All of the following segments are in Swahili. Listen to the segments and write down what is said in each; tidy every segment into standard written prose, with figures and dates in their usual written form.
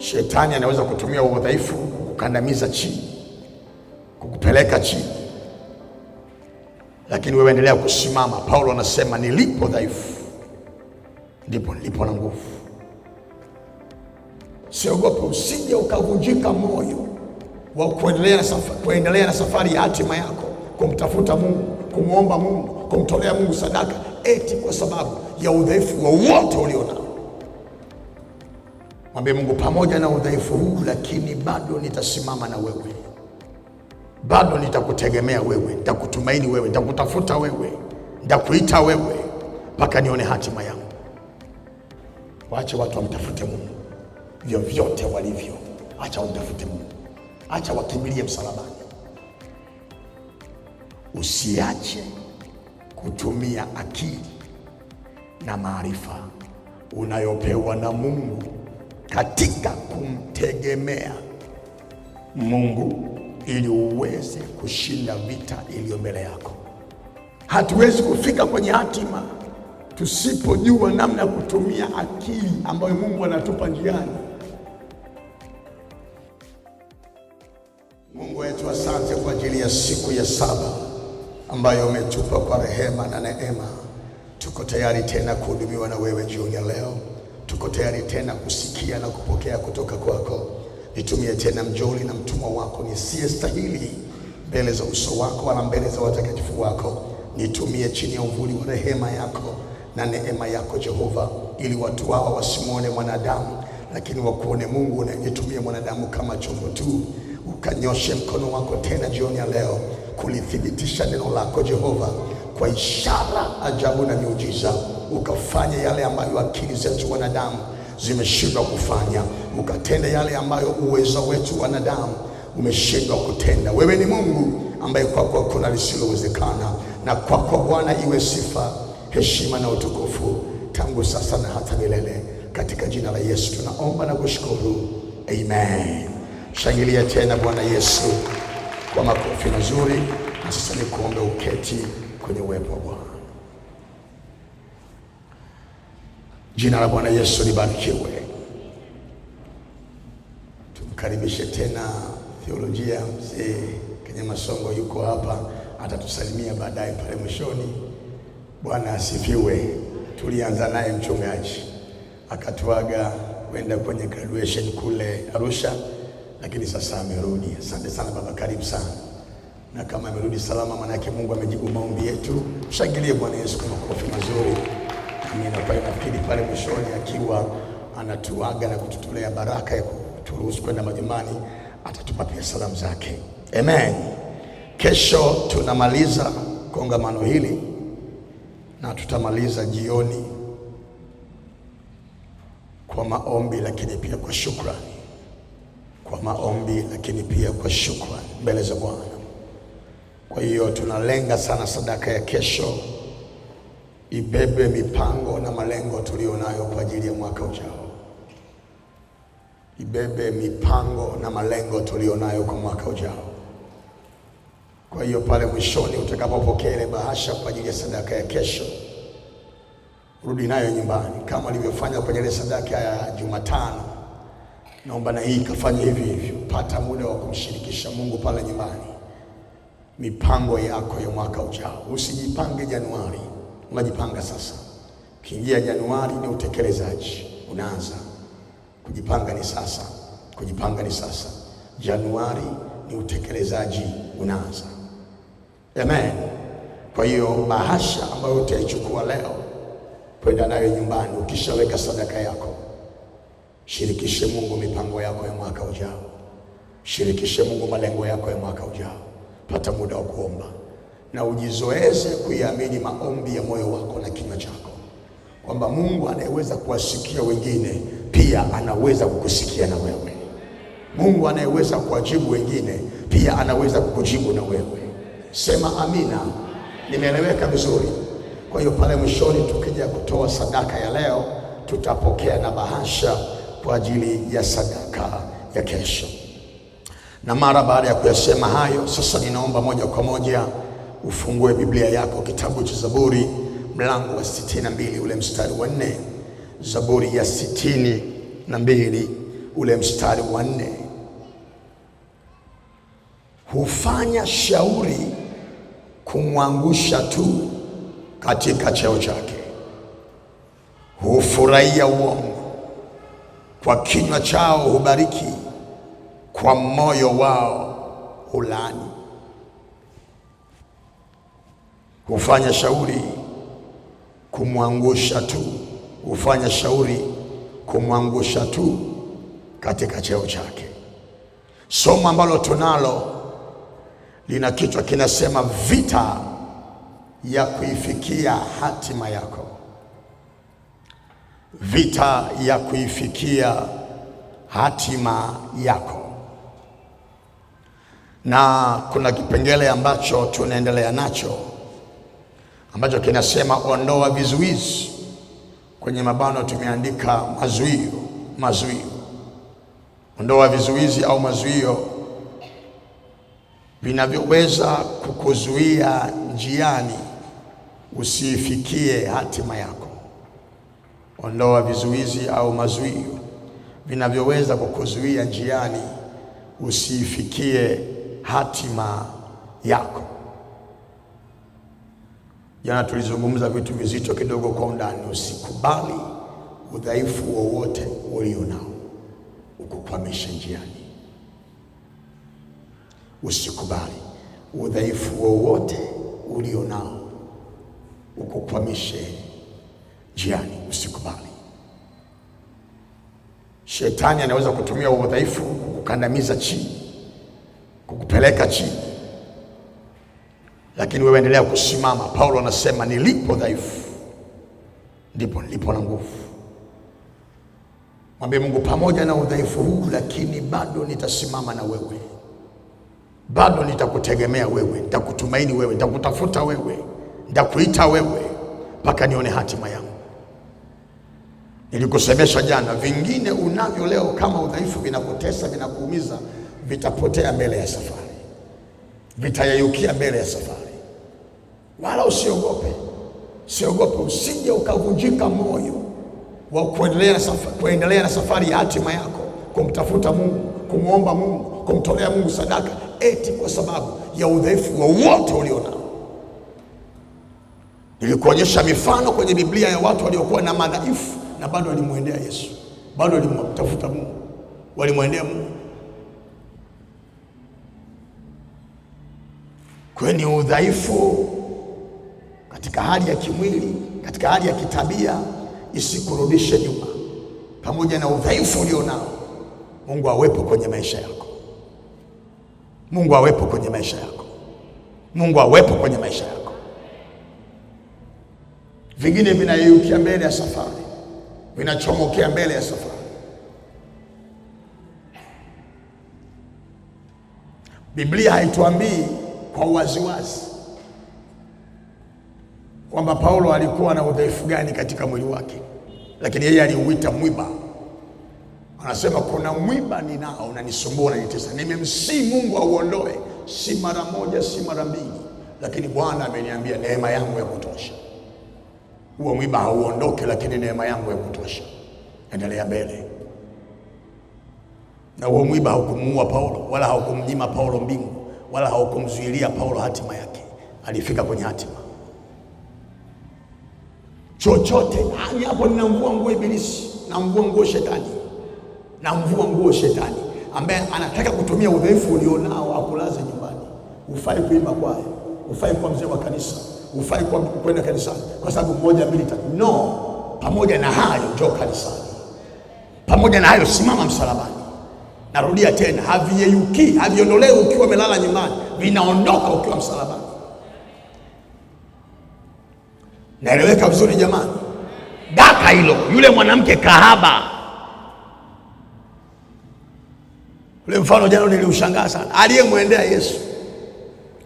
Shetani anaweza kutumia udhaifu kukandamiza chini, kukupeleka chini, lakini wewe endelea kusimama. Paulo anasema nilipo dhaifu ndipo nilipo na nguvu. Siogope, usije ukavunjika moyo wa kuendelea na safari ya hatima yako, kumtafuta Mungu, kumwomba Mungu, kumtolea Mungu sadaka, eti kwa sababu ya udhaifu wowote ulionao. Mwambie Mungu, pamoja na udhaifu huu, lakini bado nitasimama na wewe, bado nitakutegemea wewe, nitakutumaini wewe, nitakutafuta wewe, nitakuita wewe mpaka nione hatima yangu. Waache watu wamtafute Mungu vyovyote walivyo. Acha wamtafute Mungu, acha wakimbilie msalabani. Usiache kutumia akili na maarifa unayopewa na Mungu katika kumtegemea Mungu ili uweze kushinda vita iliyo mbele yako. Hatuwezi kufika kwenye hatima tusipojua namna ya kutumia akili ambayo Mungu anatupa njiani. Mungu wetu, asante kwa ajili ya siku ya saba ambayo umetupa kwa rehema na neema. Tuko tayari tena kuhudumiwa na wewe jioni ya leo. Tuko tayari tena kusikia na kupokea kutoka kwako. Nitumie tena mjoli na mtumwa wako nisiyestahili mbele za uso wako wala mbele za watakatifu wako. Nitumie chini ya uvuli wa rehema yako na neema yako Jehova, ili watu hawa wasimuone mwanadamu, lakini wakuone Mungu unayetumia mwanadamu kama chombo tu. Ukanyoshe mkono wako tena jioni ya leo kulithibitisha neno lako Jehova kwa ishara, ajabu na miujiza. Ukafanya yale ambayo akili zetu wanadamu zimeshindwa kufanya, ukatenda yale ambayo uwezo wetu wanadamu umeshindwa kutenda. Wewe ni Mungu ambaye kwako kuna lisilowezekana, na kwako Bwana iwe sifa, heshima na utukufu tangu sasa na hata milele. Katika jina la Yesu tunaomba na kushukuru, amen. Shangilia tena Bwana Yesu kwa makofi mazuri. Na sasa nikuombe uketi kwenye uwepo wa Bwana. Jina la Bwana Yesu libarikiwe. Tumkaribishe tena theolojia mzee Kenya Masongo, yuko hapa, atatusalimia baadaye pale mwishoni. Bwana asifiwe. Tulianza naye mchungaji, akatuaga kwenda kwenye graduation kule Arusha, lakini sasa amerudi. Asante sana baba, karibu sana. Na kama amerudi salama, maana yake Mungu amejibu maombi yetu. Shangilie Bwana Yesu kwa makofi mazuri. Amina. Kwa hiyo nafikiri pale mwishoni akiwa anatuaga na kututolea baraka ya kuturuhusu kwenda majumbani, atatupa pia salamu zake. Amen. Kesho tunamaliza kongamano hili na tutamaliza jioni kwa maombi, lakini pia kwa shukrani. Kwa maombi lakini pia kwa shukrani mbele za Bwana. Kwa hiyo tunalenga sana sadaka ya kesho ibebe mipango na malengo tulionayo kwa ajili ya mwaka ujao. Ibebe mipango na malengo tulionayo kwa mwaka ujao. Kwa hiyo pale mwishoni utakapopokea ile bahasha kwa ajili ya sadaka ya kesho, rudi nayo nyumbani kama ulivyofanya kwenye ile sadaka ya Jumatano. Naomba na hii kafanya hivi hivyo. Pata muda wa kumshirikisha Mungu pale nyumbani mipango yako ya mwaka ujao. Usijipange Januari, unajipanga sasa. Kiingia Januari ni utekelezaji, unaanza kujipanga ni sasa. Kujipanga ni sasa. Januari ni utekelezaji, unaanza. Amen. Kwa hiyo bahasha ambayo utaichukua leo kwenda nayo nyumbani, ukishaweka sadaka yako, shirikishe Mungu mipango yako ya mwaka ujao. Shirikishe Mungu malengo yako ya mwaka ujao. Pata muda wa kuomba na ujizoeze kuiamini maombi ya moyo wako na kinywa chako, kwamba Mungu anayeweza kuwasikia wengine pia anaweza kukusikia na wewe. Mungu anayeweza kuwajibu wengine pia anaweza kukujibu na wewe. Sema amina. Nimeeleweka vizuri? Kwa hiyo pale mwishoni tukija kutoa sadaka ya leo, tutapokea na bahasha kwa ajili ya sadaka ya kesho. Na mara baada ya kuyasema hayo, sasa ninaomba moja kwa moja ufungue Biblia yako kitabu cha Zaburi mlango wa 62 ule mstari wa 4. Zaburi ya 62 ule mstari wa 4, hufanya shauri kumwangusha tu katika cheo chake, hufurahia uongo, kwa kinywa chao hubariki, kwa moyo wao hulaani. Hufanya shauri kumwangusha tu, hufanya shauri kumwangusha tu katika cheo chake. Somo ambalo tunalo lina kichwa kinasema vita ya kuifikia hatima yako. Vita ya kuifikia hatima yako. Na kuna kipengele ambacho tunaendelea nacho ambacho kinasema ondoa vizuizi. Kwenye mabano tumeandika mazuio. Ondoa vizuizi au mazuio vinavyoweza kukuzuia njiani usifikie hatima yako. Ondoa vizuizi au mazuio vinavyoweza kukuzuia njiani usifikie hatima yako. Jana tulizungumza vitu vizito kidogo kwa undani. Usikubali udhaifu wowote ulio nao ukukwamishe njiani. Usikubali udhaifu wowote ulio nao ukukwamishe njiani. Usikubali. Shetani anaweza kutumia udhaifu kukandamiza chini, kukupeleka chini, lakini wewe endelea kusimama. Paulo anasema nilipo dhaifu ndipo nilipo na nguvu. Mwambie Mungu, pamoja na udhaifu huu lakini bado nitasimama na wewe, bado nitakutegemea wewe, nitakutumaini wewe, nitakutafuta wewe, nitakuita wewe mpaka nione hatima yangu. Nilikusemesha jana, vingine unavyo leo kama udhaifu vinakutesa, vinakuumiza, vitapotea mbele ya safari, vitayayukia mbele ya safari. Wala usiogope, usije ukavunjika moyo wa kuendelea na safari ya hatima yako, kumtafuta Mungu, kumwomba Mungu, kumtolea Mungu sadaka, eti kwa sababu ya udhaifu wowote ulionao. Nilikuonyesha mifano kwenye Biblia ya watu waliokuwa na madhaifu na bado walimwendea Yesu, bado walimtafuta Mungu, walimwendea Mungu. Kwenye udhaifu katika hali ya kimwili, katika hali ya kitabia, isikurudishe nyuma. Pamoja na udhaifu ulionao, Mungu awepo kwenye maisha yako. Mungu awepo kwenye maisha yako. Mungu awepo kwenye maisha yako. Vingine vinayeyukia mbele ya safari, vinachomokea mbele ya safari. Biblia haituambii kwa waziwazi kwamba Paulo alikuwa na udhaifu gani katika mwili wake, lakini yeye aliuita mwiba. Anasema kuna mwiba ninao unanisumbua, unanitesa. Nimemsihi Mungu auondoe, si mara moja, si mara mbili, lakini Bwana ameniambia neema yangu ya kutosha. Huo mwiba hauondoke, lakini neema yangu ya kutosha. Endelea mbele. Na huo mwiba haukumuua Paulo, wala haukumnyima Paulo mbingu, wala haukumzuilia Paulo hatima yake. Alifika kwenye hatima. Chochote hapo, ninamvua nguo Ibilisi, namvua nguo Shetani, namvua nguo Shetani ambaye anataka kutumia udhaifu ulionao akulaze nyumbani. Ufai kuimba kwaya, ufai kuwa mzee wa kanisa, ufai kwenda kanisani kwa sababu moja mbili tatu. No, pamoja na hayo njoo kanisani. Pamoja na hayo simama msalabani. Narudia tena, haviyeyuki, haviondolewi ukiwa umelala nyumbani, vinaondoka ukiwa msalabani. Naeleweka vizuri jamani? Daka hilo, yule mwanamke kahaba, ule mfano jana niliushangaa sana. Aliyemwendea Yesu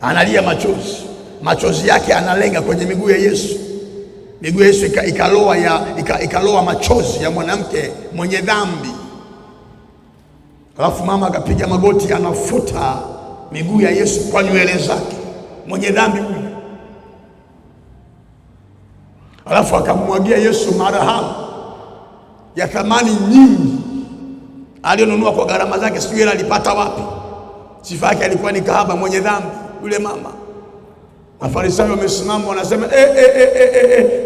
analia machozi, machozi yake analenga kwenye miguu ya Yesu. Miguu ya Yesu ikaloa machozi ya mwanamke mwenye dhambi. Alafu mama akapiga magoti, anafuta miguu ya Yesu kwa nywele zake, mwenye dhambi huyu. Alafu akamwagia Yesu marhamu ya thamani nyingi, alionunua kwa gharama zake, sijui yeye alipata wapi. Sifa yake alikuwa ni kahaba mwenye dhambi yule mama. Mafarisayo wamesimama wanasema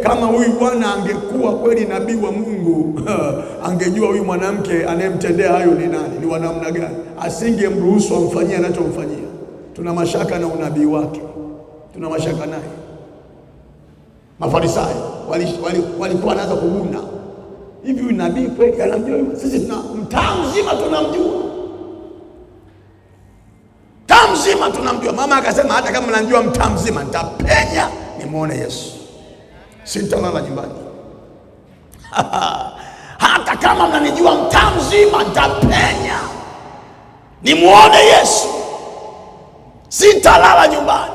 kama huyu bwana angekuwa kweli nabii wa Mungu angejua huyu mwanamke anayemtendea hayo ni nani, ni wa namna gani, asingemruhusu amfanyie anachomfanyia. Tuna mashaka na unabii wake, tuna mashaka naye. Mafarisayo walikuwa wanaanza kuguna, hivi huyu nabii kweli anamjua? Sisi tuna mtaa mzima tunamjua, mtaa mzima tunamjua. Mama akasema hata kama mnamjua mtaa mzima, nitapenya nimuone Yesu, sintalala nyumbani. Hata kama mnanijua mtaa mzima, nitapenya nimuone Yesu, sintalala nyumbani.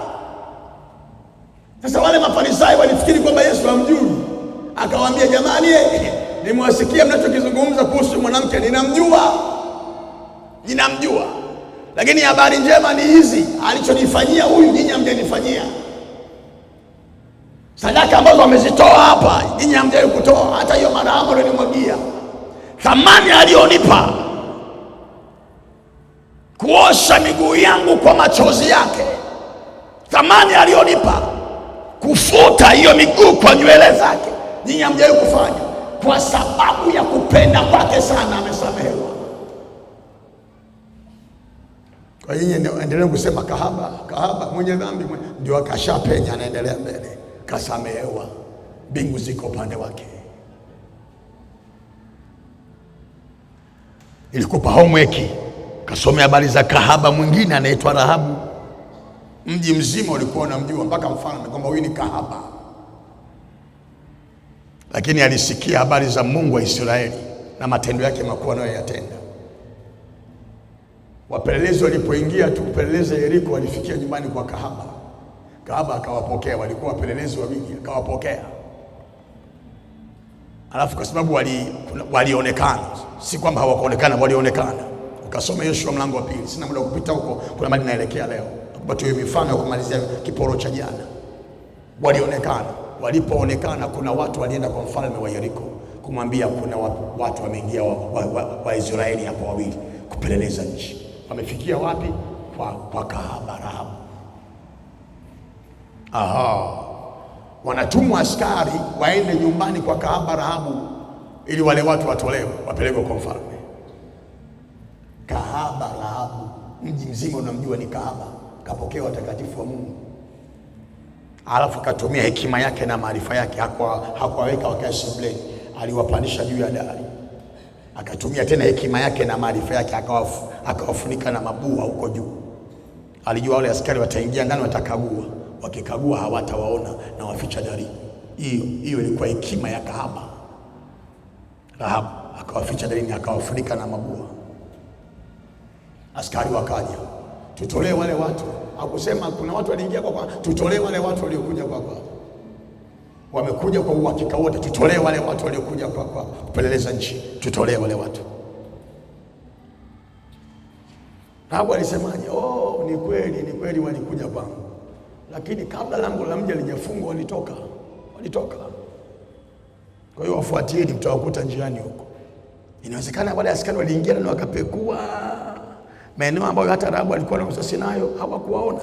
Sasa wale Mafarisayo walifikiri kwamba Yesu hamjui. Akawaambia, jamani, nimewasikia mnachokizungumza kuhusu mwanamke, ninamjua, lakini habari njema ni hizi, alichonifanyia huyu nyinyi hamjanifanyia. Sadaka ambazo wamezitoa hapa nyinyi hamjai kutoa, hata hiyo marhamu alionimwagia, thamani alionipa kuosha miguu yangu kwa machozi yake, thamani alionipa kufuta hiyo miguu kwa nywele zake, nyinyi hamjai kufanya. Kwa sababu ya kupenda kwake sana amesamehewa. Kwa hiyo endelea kusema kahaba mwenye dhambi ndio akashapenya, anaendelea mbele, kasamehewa, mbingu ziko upande wake. Ilikupa homework, kasome habari za kahaba mwingine anaitwa Rahabu. Mji mzima ulikuwa unamjua, mpaka mfalme, kwamba huyu ni kahaba. Lakini alisikia habari za Mungu wa Israeli na matendo yake makuu anayoyatenda. Wapelelezi walipoingia tu kupeleleza Yeriko, walifikia nyumbani kwa kahaba. Kahaba akawapokea, walikuwa wapelelezi wawili, akawapokea. Alafu kwa sababu walionekana, si kwamba hawakuonekana, walionekana. Ukasome Yoshua mlango wa 2, sina muda wa kupita huko, kuna mahali naelekea leo. Nakupa hiyo mifano ya kumalizia kiporo cha jana. Walionekana. Walipoonekana, kuna watu walienda kwa mfalme wa Yeriko kumwambia kuna watu wameingia wa Israeli hapo wawili kupeleleza nchi. Wamefikia wapi? Kwa kahaba Rahabu. Wanatumwa askari waende nyumbani kwa kahaba Rahabu ili wale watu watolewe, wapelekwe kwa mfalme. Kahaba Rahabu, mji mzima unamjua ni kahaba, kapokea watakatifu wa Mungu. Alafu katumia hekima yake na maarifa yake, hakuwaweka wakae sebuleni, aliwapandisha juu ya dari. Akatumia tena hekima yake na maarifa yake, akawafunika na mabua huko juu. Alijua wale askari wataingia ndani, watakagua, wakikagua hawatawaona na waficha dari. Hiyo ilikuwa hekima ya kahaba Rahabu, akawaficha darini, akawafunika na mabua. Askari wakaja, tutolee wale watu. Hakusema kuna watu waliingia kwa tutolee wale watu waliokuja kwa wamekuja kwa uhakika wote, tutolee wale watu waliokuja kwa kupeleleza nchi, tutolee wale watu. Rahabu alisemaje? Ni kweli walikuja kwangu, lakini kabla lango la mji lijafungwa walitoka. Kwa hiyo wafuatieni, mtawakuta njiani huko. Inawezekana wale askari waliingia na wakapekua maeneo ambayo hata Rahabu alikuwa na usasi nayo, hawakuwaona,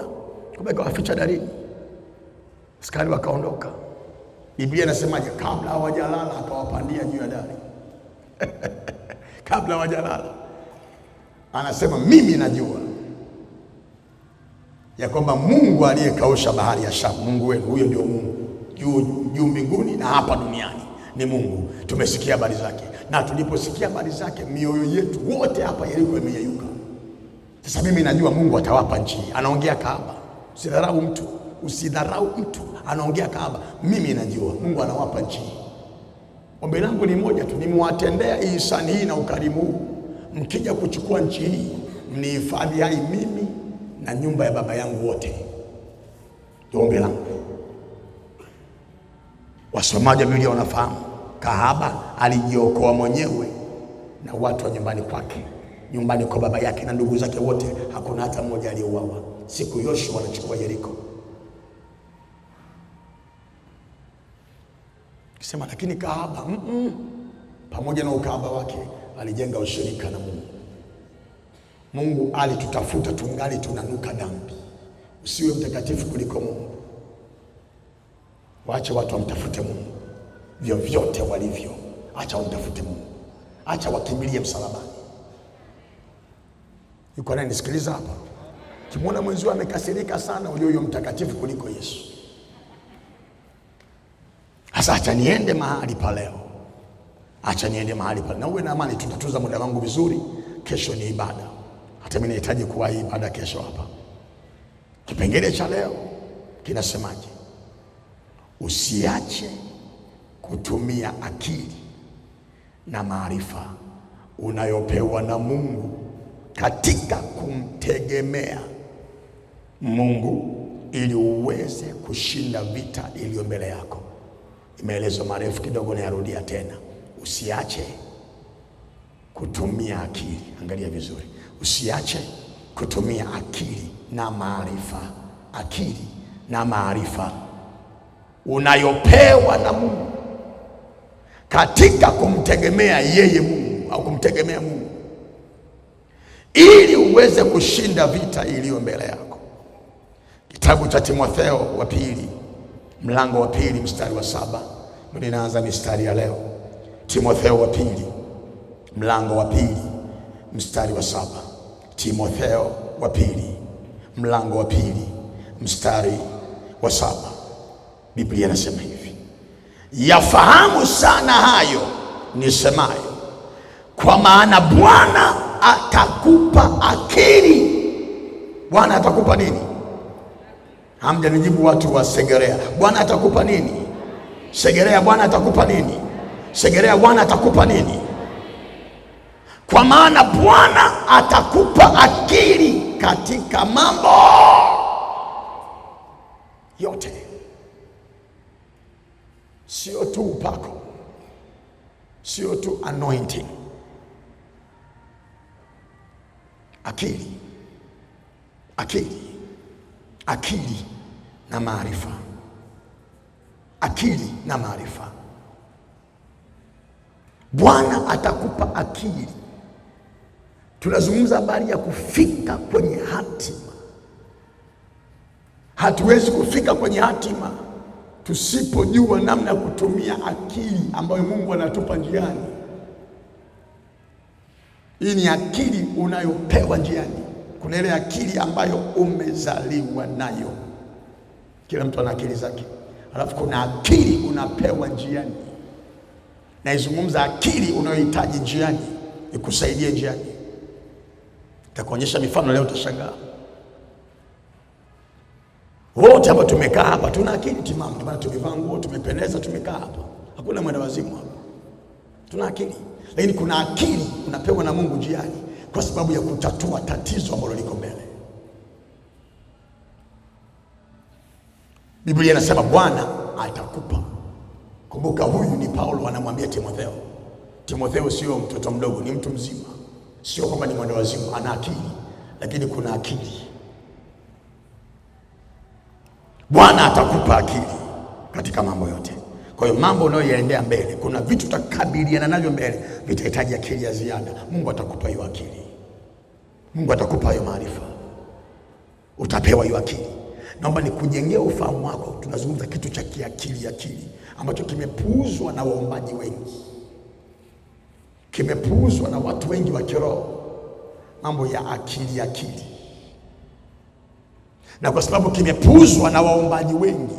kumbe kawaficha darini. Askari wakaondoka. Biblia inasemaje? Kabla hawajalala akawapandia juu ya dari. Kabla hawajalala anasema, mimi najua ya kwamba Mungu aliyekausha bahari ya Shamu, Mungu wenu, huyo ndio Mungu juu mbinguni na hapa duniani ni Mungu. Tumesikia habari zake, na tuliposikia habari zake mioyo yetu wote hapa Yeriko imeyeyuka. Sasa mimi najua Mungu atawapa nchi. Anaongea kahaba, usidharau mtu, anaongea kahaba. Mimi najua Mungu anawapa nchi. Ombi langu ni moja tu, nimewatendea ihsani hii na ukarimu huu, mkija kuchukua nchi hii mnihifadhi hai mimi na nyumba ya baba yangu wote. Ndio ombi langu. Wasomaji wa Biblia wanafahamu kahaba alijiokoa mwenyewe na watu wa nyumbani kwake, nyumbani kwa baba yake na ndugu zake wote, hakuna hata mmoja aliyeuawa siku Yoshua wanachukua Yeriko. Kisema lakini kahaba pamoja na ukahaba wake alijenga ushirika na Mungu. Mungu alitutafuta tungali tunanuka dhambi. Usiwe mtakatifu kuliko Mungu. Waache watu wamtafute Mungu vyovyote walivyo. Acha wamtafute Mungu. Acha wakimbilie msalabani. Yuko nani nisikiliza hapa? Kimwona mwenzio amekasirika sana, ujue huyo mtakatifu kuliko Yesu. Sasa acha niende mahali pa leo. Acha niende mahali pa. Na uwe na amani, tutatuza muda wangu vizuri. Kesho ni ibada. Hata mimi nahitaji kuwa ibada kesho hapa. Kipengele cha leo kinasemaje? Usiache kutumia akili na maarifa unayopewa na Mungu katika kumtegemea Mungu ili uweze kushinda vita iliyo mbele yako. Imeelezwa marefu kidogo na yarudia tena. Usiache kutumia akili. Angalia vizuri. Usiache kutumia akili na maarifa. Akili na maarifa unayopewa na Mungu katika kumtegemea yeye Mungu au kumtegemea Mungu ili uweze kushinda vita iliyo mbele yako. Kitabu cha Timotheo wa pili mlango wa pili mstari wa 7. Ninaanza mistari ya leo. Timotheo wa pili mlango wa pili mstari wa 7. Timotheo wa pili mlango wa pili mstari wa 7. Biblia inasema hivi: yafahamu sana hayo nisemayo, kwa maana Bwana atakupa akili. Bwana atakupa nini? Hamjanijibu watu wa Segerea. Bwana atakupa nini? Segerea, Bwana atakupa nini? Segerea, Bwana atakupa nini? Kwa maana Bwana atakupa akili katika mambo yote. Sio tu upako, sio tu anointing. Akili, akili, akili na maarifa. Akili na maarifa. Bwana atakupa akili. Tunazungumza habari ya kufika kwenye hatima. Hatuwezi kufika kwenye hatima tusipojua namna ya kutumia akili ambayo Mungu anatupa njiani. Hii ni akili unayopewa njiani. Kuna ile akili ambayo umezaliwa nayo. Kila mtu ana akili zake. Alafu kuna akili unapewa njiani. Na izungumza akili unayohitaji njiani, ikusaidie njiani. Nitakuonyesha mifano leo, utashangaa. Wote hapa tumekaa hapa tuna akili timamu, ndio maana tumevaa nguo, tumependeza, tumekaa hapa. Hakuna mwenda wazimu hapa. Tuna akili. Lakini kuna akili unapewa na Mungu njiani kwa sababu ya kutatua tatizo ambalo liko mbele. Biblia inasema Bwana atakupa. Kumbuka huyu ni Paulo anamwambia Timotheo. Timotheo sio mtoto mdogo, ni mtu mzima. Sio kwamba ni mwenda wazimu, ana akili, lakini kuna akili. Bwana atakupa akili katika mambo yote. Kwa hiyo mambo unayoyaendea mbele, kuna vitu utakabiliana navyo mbele, vitahitaji akili ya ziada. Mungu atakupa hiyo akili. Mungu atakupa hiyo maarifa. Utapewa hiyo akili. Naomba nikujengea ufahamu wako. Tunazungumza kitu cha kiakili, akili ambacho kimepuuzwa na waombaji wengi. Kimepuuzwa na watu wengi wa kiroho. Mambo ya akili, akili. Na kwa sababu kimepuuzwa na waombaji wengi,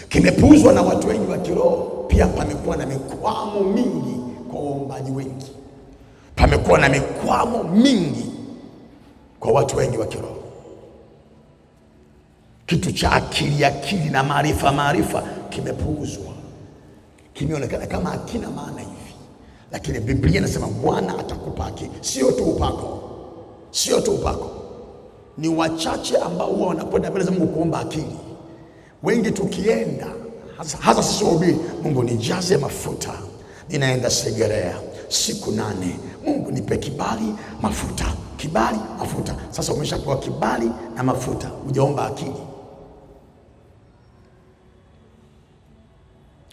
kimepuuzwa na watu wengi wa kiroho, pia pamekuwa na mikwamo mingi kwa waombaji wengi. Pamekuwa na mikwamo mingi kwa watu wengi wa kiroho. Kitu cha akili, akili na maarifa, maarifa kimepuuzwa. Kimeonekana kama hakina maana hivi. Lakini Biblia inasema Bwana atakupa akili. Sio tu upako. Sio tu upako. Ni wachache ambao huwa wanakwenda mbele za Mungu kuomba akili. Wengi tukienda, hasa sisi wahubiri, Mungu nijaze mafuta, ninaenda Segerea siku 8, Mungu nipe kibali, mafuta, kibali, mafuta. Sasa umeshapewa kibali na mafuta, hujaomba akili.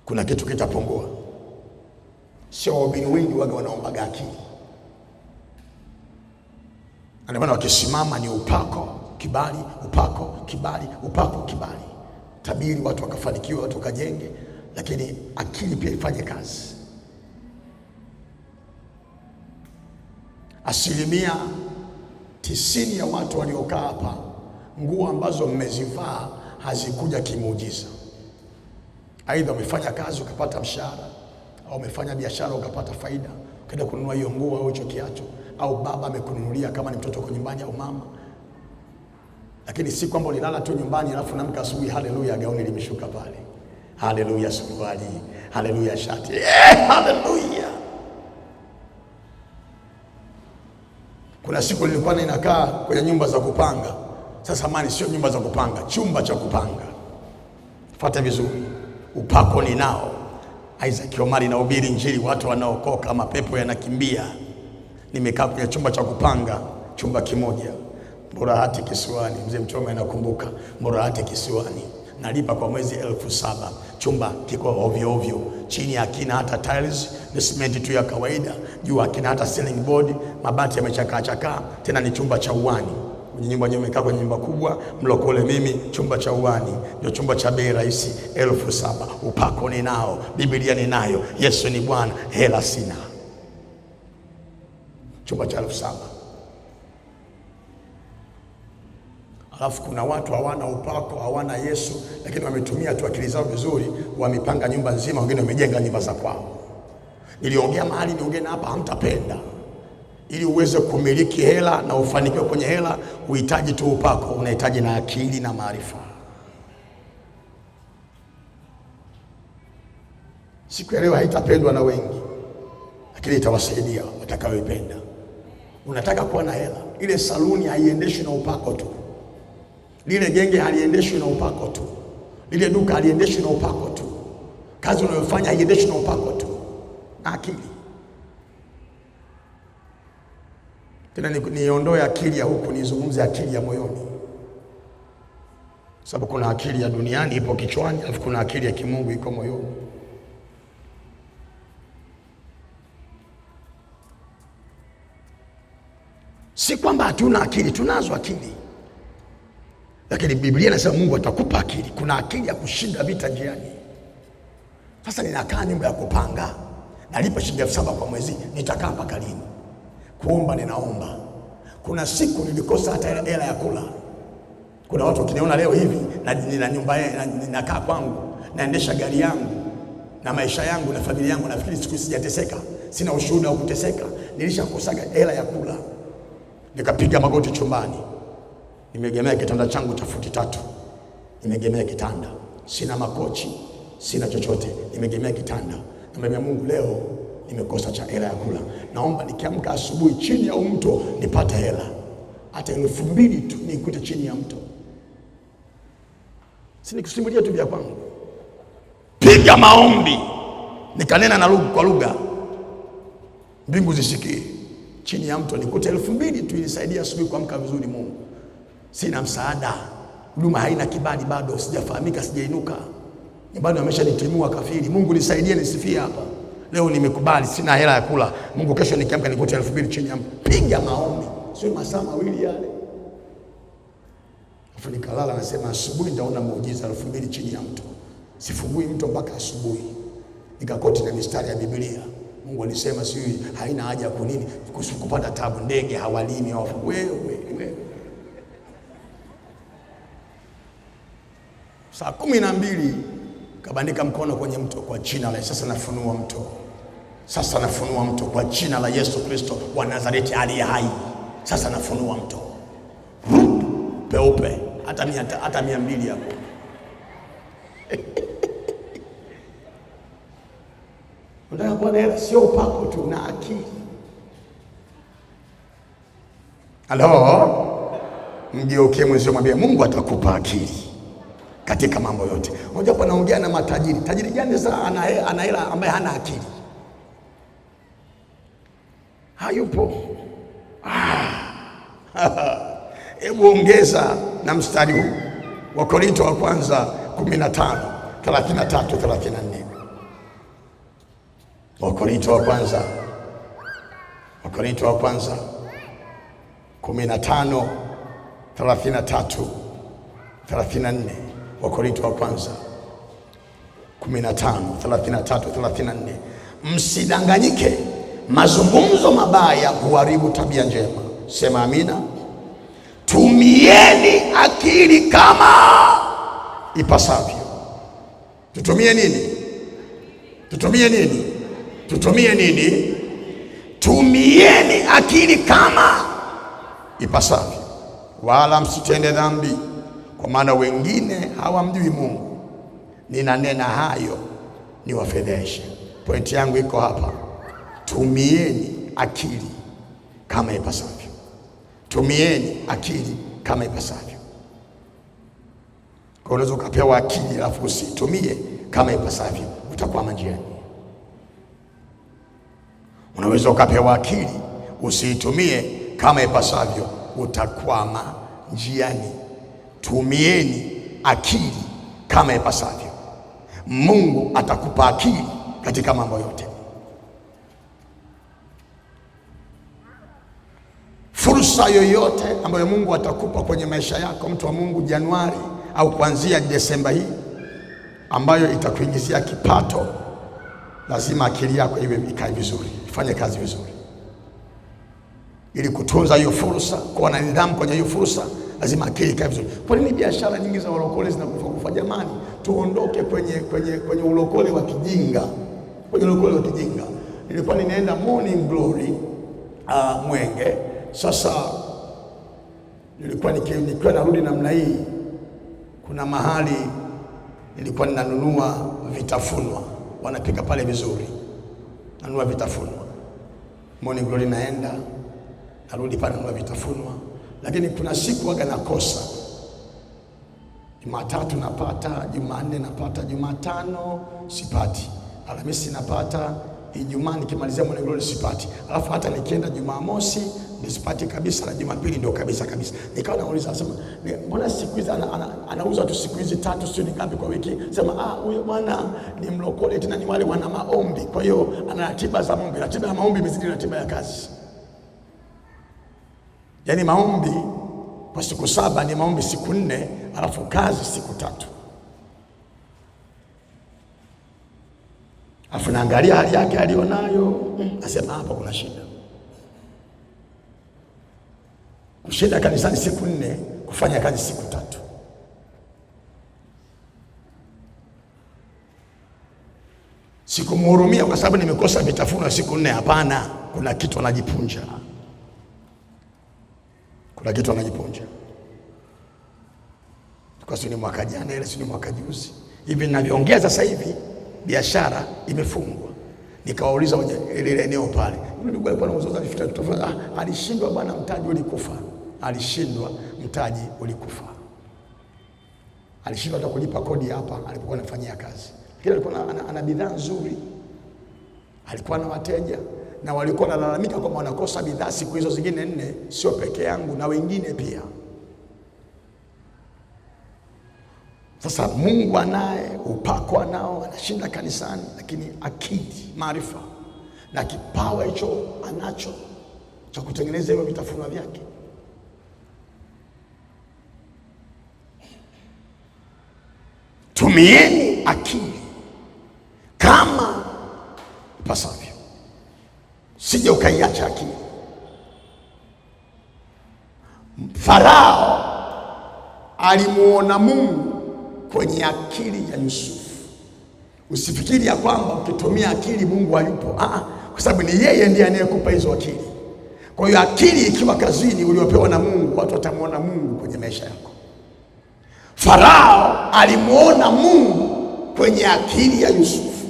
Kuna kitu kitapungua. Sio wahubiri wengi waga wanaombaga akili. Ndio maana wakisimama ni upako, kibali, upako, kibali, upako, kibali. Tabiri watu wakafanikiwa, watu wakajenge, lakini akili pia ifanye kazi. 90% ya watu waliokaa hapa, nguo ambazo mmezivaa hazikuja kimuujiza. Aidha umefanya kazi ukapata mshahara, au umefanya biashara ukapata faida, ukaenda kununua hiyo nguo au hicho kiatu, au baba amekununulia kama ni mtoto kwa nyumbani au mama. Lakini si kwamba ulilala tu nyumbani alafu naamka asubuhi haleluya gauni limeshuka pale. Haleluya suruali, haleluya shati. Haleluya. Kuna siku nilikuwa ninakaa kwenye nyumba za kupanga. Sasa mani sio nyumba za kupanga, chumba cha kupanga. Fuata vizuri. Upako ninao. Isaac Omari nahubiri injili, watu wanaokoka, mapepo yanakimbia. Nimekaa kwenye chumba cha kupanga, chumba kimoja. Mburahati Kisiwani, mzee Mchome anakumbuka. Mburahati Kisiwani, nalipa kwa mwezi 7,000. Chumba kiko ovyo ovyo, chini hakina hata tiles, ni cement tu ya kawaida, juu hakina hata ceiling board, mabati yamechakaa chakaa, tena ni chumba cha uani. Mwenye nyumba yenyewe imekaa kwenye nyumba kubwa, mlokole mimi, chumba cha uani, ndio chumba cha bei rahisi 7,000. Upako ninao, Biblia ninayo, Yesu ni Bwana, hela sina. Chumba cha 7,000. Alafu kuna watu hawana upako, hawana Yesu, lakini wametumia tu akili zao vizuri, wamepanga nyumba nzima, wengine wamejenga nyumba za kwao. Niliongea mahali, niongee na hapa hamtapenda. Ili uweze kumiliki hela na ufanikiwe kwenye hela, uhitaji tu upako, unahitaji na akili na maarifa. Siku ya leo haitapendwa na wengi, lakini itawasaidia watakaoipenda. Unataka kuwa na hela, ile saluni haiendeshwi na upako tu. Lile genge haliendeshwi na upako tu. Lile duka haliendeshwi na upako tu. Kazi unayofanya haiendeshwi na upako tu, na akili. Tena niondoe akili ya huku, nizungumze akili ya moyoni. Sababu kuna akili ya duniani ipo kichwani, alafu kuna akili ya kimungu iko moyoni. Si kwamba hatuna akili, tunazo akili. Lakini Biblia inasema Mungu atakupa akili. Kuna akili ya kushinda vita njiani. Sasa ninakaa nyumba ya kupanga, nalipa shilingi 7,000 kwa mwezi, nitakaa mpaka lini? Kuomba ninaomba. Kuna siku nilikosa hata hela ya kula. Kuna watu wakiniona leo hivi na nina nyumba ninakaa kwangu, naendesha gari yangu na maisha yangu na familia yangu, nafikiri siku sijateseka, sina ushuhuda wa kuteseka. Nilishakosa hela ya kula. Nikapiga magoti chumbani. Nimegemea kitanda changu cha futi 3. Nimegemea kitanda. Sina makochi, sina chochote. Nimegemea kitanda. Namwambia Mungu, leo nimekosa cha hela ya kula. Naomba nikiamka asubuhi chini ya mto nipate hela. Hata 2,000 tu nikute chini ya mto. Si nikusimulia tu vya kwangu. Piga maombi. Nikanena na kwa lugha. Mbingu zisikie. Chini ya mto nikute 2,000 tu, ilisaidia asubuhi kuamka vizuri. Mungu, sina msaada. Huduma haina kibali bado, sijafahamika, sijainuka. Bado ameshanitimua kafiri. Mungu nisaidie nisifie hapa. Leo nimekubali, sina hela ya kula. Mungu, kesho nikiamka nikute 2,000 chini ya mto. Piga maombi. Sio masaa 2 yale. Afu nikalala, nasema asubuhi nitaona muujiza 2,000 chini ya mto. Sifungui mto mpaka asubuhi. Nikakoti na mistari ya Biblia. Mungu alisema sio, haina haja ya kunini kupata tabu, ndege hawalimi wafu. Wewe saa 12 kabandika mkono kwenye mto, kwa jina la sasa nafunua mto. Sasa nafunua mto kwa jina la Yesu Kristo wa Nazareti aliye hai. Sasa nafunua mto. Peupe hata 200 hapo. Unataka kuwa na hela, sio upako tu, na akili. Halo? Mgeukie mwenzio, mwambie Mungu atakupa akili katika mambo yote. Unajua kwa naongea na matajiri. Tajiri gani sasa ana hela ambaye hana akili? Hayupo. Hebu ongeza na mstari huu wa Korinto wa kwanza 15:33-34. Wakorintho wa kwanza 15:33-34. Wakorintho wa kwanza 15:33-34. Msidanganyike, mazungumzo mabaya huharibu tabia njema. Sema amina. Tumieni akili kama ipasavyo. Tutumie nini? Tumieni akili kama ipasavyo, wala msitende dhambi, kwa maana wengine hawamjui Mungu. Ninanena hayo niwafedheshe. Pointi yangu iko hapa. Tumieni akili kama ipasavyo. Tumieni akili kama ipasavyo. Kwa unaweza ukapewa akili alafu usitumie kama ipasavyo, utakwama njiani. Unaweza ukapewa akili usiitumie kama ipasavyo, utakwama njiani. Tumieni akili kama ipasavyo. Mungu atakupa akili katika mambo yote. Fursa yoyote ambayo Mungu atakupa kwenye maisha yako, mtu wa Mungu, Januari au kuanzia Desemba hii, ambayo itakuingizia kipato, lazima akili yako iwe ikae vizuri, ifanye kazi vizuri. Ili kutunza hiyo fursa, kuwa na nidhamu kwenye hiyo fursa, lazima akili ikae vizuri. Kwa nini biashara nyingi za walokole zinakufa? Jamani, tuondoke kwenye ulokole wa kijinga. Nilikuwa ninaenda Morning Glory Mwenge. Sasa nilikuwa narudi namna hii, kuna mahali nilikuwa ninanunua vitafunwa, wanapika pale vizuri, nanunua vitafunwa. Morning Glory naenda, narudi pale nanunua vitafunwa. Lakini kuna siku waga nakosa. Jumatatu napata, Jumanne napata, Jumatano sipati, Alhamisi napata, Ijumaa nikimalizia Morning Glory sipati. Alafu hata nikienda Jumamosi nisipati kabisa, na Jumapili ndio kabisa. Nikawa nauliza, nasema mbona siku hizi anauza tu siku hizi 3 sio ni ngapi kwa wiki? Sema huyo bwana ni mlokole, tena ni wale wana maombi. Kwa hiyo ana ratiba za maombi. Ratiba ya maombi imezidi ratiba ya kazi. Yaani maombi kwa siku 7 ni maombi siku 4, alafu kazi siku 3. Alafu naangalia hali yake alionayo, nasema hapa kuna shida. Kushinda kanisani siku 4, kufanya kazi siku 3. Sikumhurumia kwa sababu nimekosa vitafunwa siku 4. Hapana, kuna kitu anajipunja. Kwa sababu ni mwaka jana, ile si mwaka juzi. Hivi ninavyoongea sasa hivi biashara imefungwa. Nikawauliza ile eneo pale, yule ndugu alikuwa anauza vitu, alishindwa bwana, mtaji ulikufa. Alishindwa hata kulipa kodi hapa alipokuwa anafanyia kazi. Kile alikuwa ana bidhaa nzuri, alikuwa na wateja, na walikuwa wanalalamika kwamba wanakosa bidhaa siku hizo zingine 4, sio peke yangu na wengine pia. Sasa Mungu anaye upako nao, anashinda kanisani, lakini akili, maarifa na kipawa hicho anacho cha kutengeneza hivyo vitafunwa vyake. Tumieni akili kama ipasavyo, sije ukaiacha akili. Farao alimuona Mungu kwenye akili ya Yusufu. Usifikiri ya kwamba ukitumia akili Mungu hayupo. Kwa sababu ni yeye ndiye anayekupa hizo akili. Kwa hiyo akili ikiwa kazini uliopewa na Mungu, watu watamuona Mungu kwenye maisha yako. Farao alimuona Mungu kwenye akili ya Yusufu.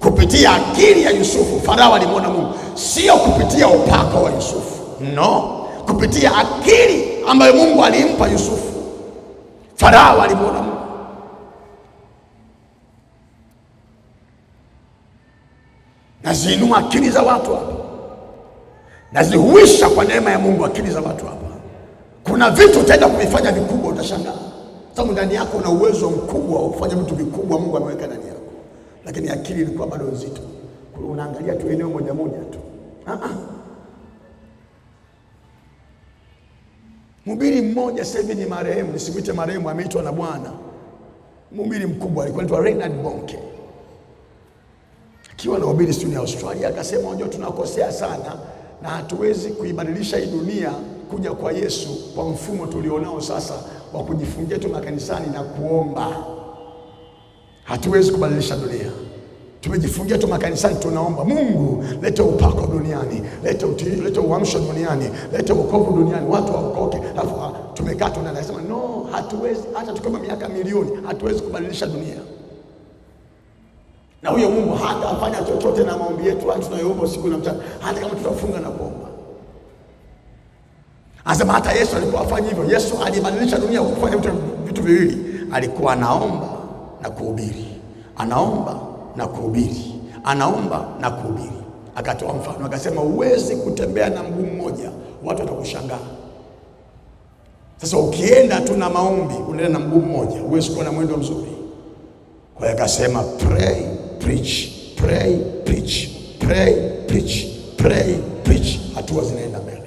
Kupitia akili ya Yusufu Farao alimuona Mungu, sio kupitia upako wa Yusufu. No, kupitia akili ambayo Mungu alimpa Yusufu, Farao alimuona Mungu. Naziinua akili za watu hapa, nazihuisha kwa neema ya Mungu akili za watu hapa. Kuna vitu utaenda kuvifanya vikubwa, utashangaa. Sababu ndani yako una uwezo mkubwa wa kufanya vitu vikubwa Mungu ameweka ndani yako, lakini akili ilikuwa bado nzito. unaangalia tu eneo moja moja tu. Mhubiri mmoja sasa hivi ni marehemu, nisimwite marehemu, ameitwa na Bwana. Mhubiri mkubwa alikuwa anaitwa Reinhard Bonnke. Akiwa na hubiri studio ya Australia akasema, unajua tunakosea sana na hatuwezi kuibadilisha hii dunia kuja kwa Yesu kwa mfumo tulionao sasa wa kujifungia tu makanisani na kuomba. Hatuwezi kubadilisha dunia. Tumejifungia tu makanisani tunaomba, Mungu leta upako duniani, leta uamsho duniani, leta wokovu duniani, watu waokoke. Alafu tumekaa tunasema no, hatuwezi, hata tukiwa miaka milioni hatuwezi kubadilisha dunia. Na huyo Mungu hata afanya chochote na maombi yetu tunayoomba usiku na mchana, hata kama tutafunga na kuomba. Anasema hata Yesu alikuwa afanya hivyo. Yesu alibadilisha dunia kwa kufanya vitu viwili. Alikuwa anaomba na kuhubiri. Anaomba na kuhubiri. Anaomba na kuhubiri. Akatoa mfano akasema, uwezi kutembea na mguu mmoja, watu watakushangaa. Sasa ukienda tu na maombi unaenda na mguu mmoja, uwezi kuwa na mwendo mzuri. Kwa hiyo akasema pray, preach, pray, preach, pray, preach, pray, preach. Hatua zinaenda mbele.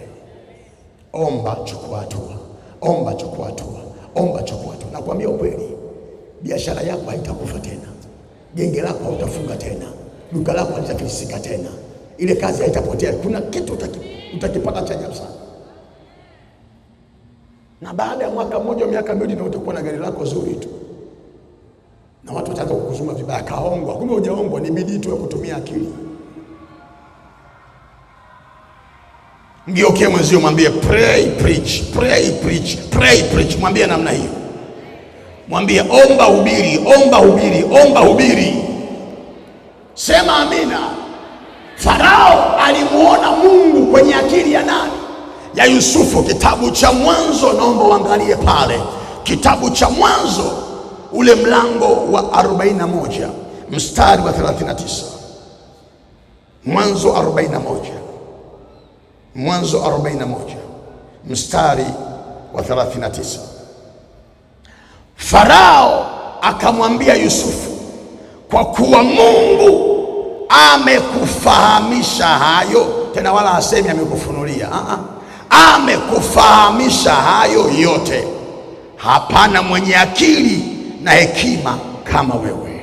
Omba, chukua hatua. Omba, chukua hatua. Omba, chukua hatua. Nakwambia ukweli, biashara yako haitakufa tena. Genge lako hautafunga tena. Duka lako halitafilisika tena. Ile kazi haitapotea. Kuna kitu utakipata cha ajabu sana. Na baada ya mwaka mmoja au miaka miwili na utakuwa na gari lako zuri tu. Na watu wataanza kukuzuma vibaya, kaongwa. Kumbe hujaongwa, ni bidii tu ya kutumia akili. Mgeukie mwenzio mwambie pray, preach, pray, preach, pray, preach. Mwambie namna hiyo. Mwambie omba, hubiri, omba, hubiri, omba, hubiri. Sema amina. Farao alimuona Mungu kwenye akili ya nani? Ya Yusufu. Kitabu cha Mwanzo, naomba uangalie pale. Kitabu cha Mwanzo ule mlango wa 41 mstari wa 39. Mwanzo 41. Mwanzo 41 mstari wa 39. Farao akamwambia Yusufu, kwa kuwa Mungu amekufahamisha hayo, tena wala hasemi amekufunulia, amekufahamisha hayo yote, hapana mwenye akili na hekima kama wewe.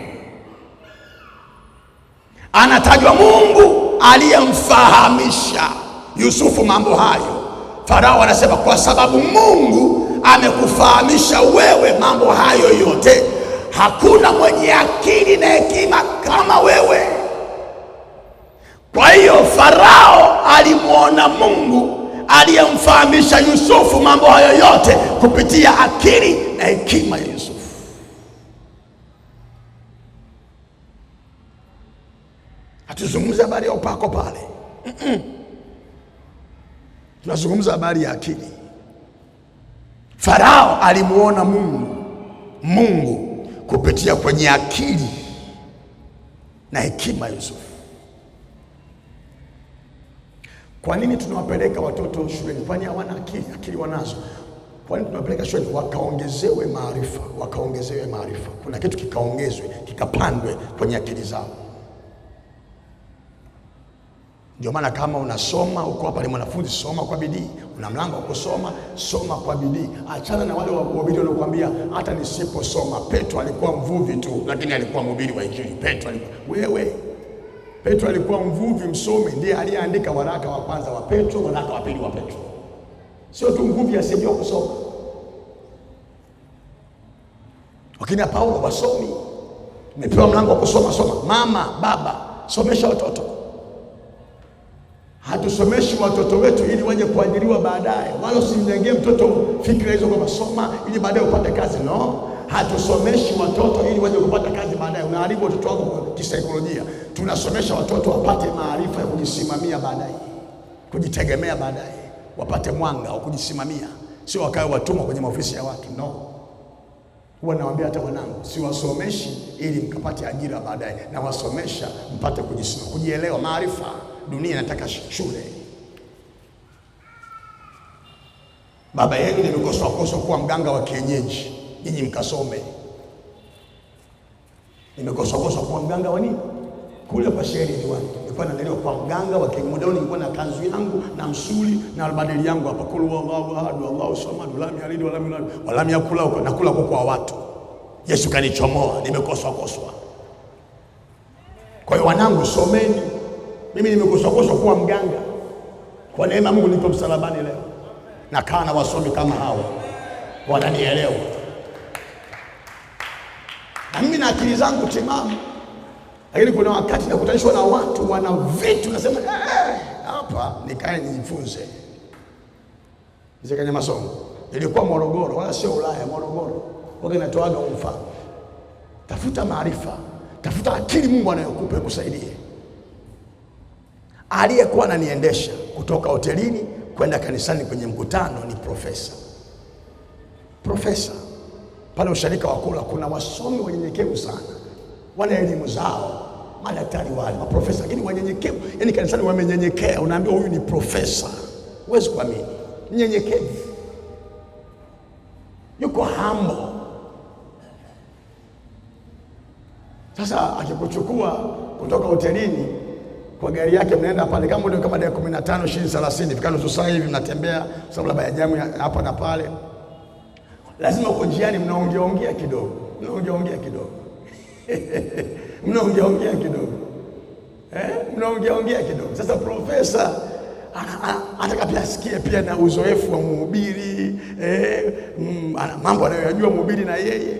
Anatajwa Mungu aliyemfahamisha Yusufu mambo hayo. Farao anasema kwa sababu Mungu amekufahamisha wewe mambo hayo yote, hakuna mwenye akili na hekima kama wewe. Kwa hiyo Farao alimuona Mungu aliyemfahamisha Yusufu mambo hayo yote kupitia akili na hekima ya Yusufu. Hatuzungumza habari ya upako pale. Tunazungumza habari ya akili. Farao alimuona Mungu kupitia kwenye akili na hekima ya Yusufu. Kwa nini tunawapeleka watoto shuleni? Kwani hawana akili? Akili wanazo. Kwa nini tunawapeleka shuleni? Wakaongezewe maarifa, wakaongezewe maarifa. Kuna kitu kikaongezwe, kikapandwe kwenye akili zao. Ndio maana kama unasoma uko hapa ni mwanafunzi, soma kwa bidii. Una mlango wa kusoma, soma kwa bidii. Achana na wale wahubiri wanakuambia hata nisiposoma. Petro alikuwa mvuvi tu, lakini alikuwa mhubiri wa Injili. Petro alikuwa mvuvi msomi, ndiye aliyeandika waraka wa kwanza wa Petro, waraka wa pili wa Petro. Sio tu mvuvi asiyejua kusoma. Wakina Paulo wasomi, umepewa mlango wa kusoma, soma. Mama, baba, somesha watoto. Hatusomeshi watoto wetu ili waje kuajiriwa baadaye. Wala usimjengee mtoto fikra hizo kwamba soma ili baadaye upate kazi. No, hatusomeshi watoto ili waje kupata kazi baadaye. Unaharibu watoto wako kisaikolojia. Tunasomesha watoto wapate maarifa ya kujisimamia baadaye, kujitegemea baadaye, wapate mwanga wa kujisimamia, sio wakae watumwa kwenye maofisi ya watu. No, huwa nawaambia hata wanangu, siwasomeshi ili mkapate ajira baadaye, na wasomesha mpate kujisimamia, kujielewa, maarifa. Dunia inataka shule. Baba yenu nimekoswa kuwa mganga wa kienyeji, nyinyi mkasome. Nimekoswa kuwa mganga wa nini? Kule kwa sheri ni wapi? Nilikuwa naendelewa kwa mganga wa kimuda, nilikuwa na kanzu yangu na msuli na albadili yangu hapa, kul huwallahu ahad Allahu samad lam yalid wa lam yulad wa lam yakul lahu, nakula kwa watu. Yesu kanichomoa, nimekoswa. Kwa hiyo wanangu, someni. Mimi nimekoswa kuwa mganga. Kwa neema Mungu niko msalabani leo. Nakaa na wasomi kama hawa, wananielewa. Na mimi na akili zangu timamu. Lakini kuna wakati nakutanishwa na watu wana vitu, nasema hapa nikae nijifunze. Nizikanya masomo. Ilikuwa Morogoro, wala sio Ulaya, Morogoro. Wake natoaga mfano. Tafuta maarifa, tafuta akili Mungu anayokupa kusaidie. Aliyekuwa ananiendesha kutoka hotelini kwenda kanisani kwenye mkutano ni profesa. Pale usharika wa kula kuna wasomi wanyenyekevu sana. Wana elimu zao, madaktari wale, maprofesa, lakini wanyenyekevu. Yaani kanisani wamenyenyekea, unaambiwa huyu ni profesa. Huwezi kuamini. Nyenyekevu. Yuko humble. Sasa akikuchukua kutoka hotelini kwa gari yake, mnaenda pale kama ndio kama dakika 15 20 30 vikano nusu saa hivi, mnatembea sababu labda ya jamu hapa na pale. Lazima uko njiani mnaongea kidogo. Mnaongea kidogo. Sasa profesa anataka pia asikie pia na uzoefu wa mhubiri, mambo anayoyajua mhubiri na yeye.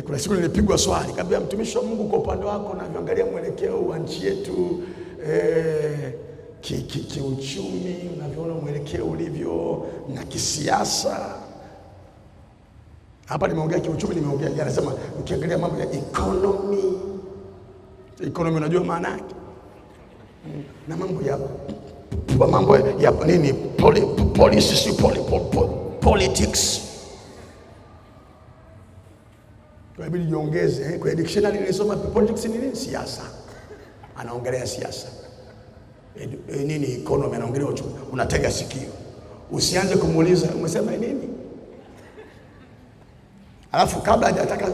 Kuna siku nilipigwa swali, kaambia mtumishi wa Mungu, kwa upande wako unavyoangalia mwelekeo wa nchi yetu kiuchumi, unavyoona mwelekeo ulivyo na kisiasa. Hapa nimeongea kiuchumi, nimeongea anasema ukiangalia mambo ya economy unajua maana yake, na mambo ya nini, politics. Kwa hivyo niongeze kwa dictionary nilisoma politics ni nini? Siasa. Anaongelea siasa. Nini economy, anaongelea uchumi. Unatega sikio. Usianze kumuuliza umesema nini? Alafu kabla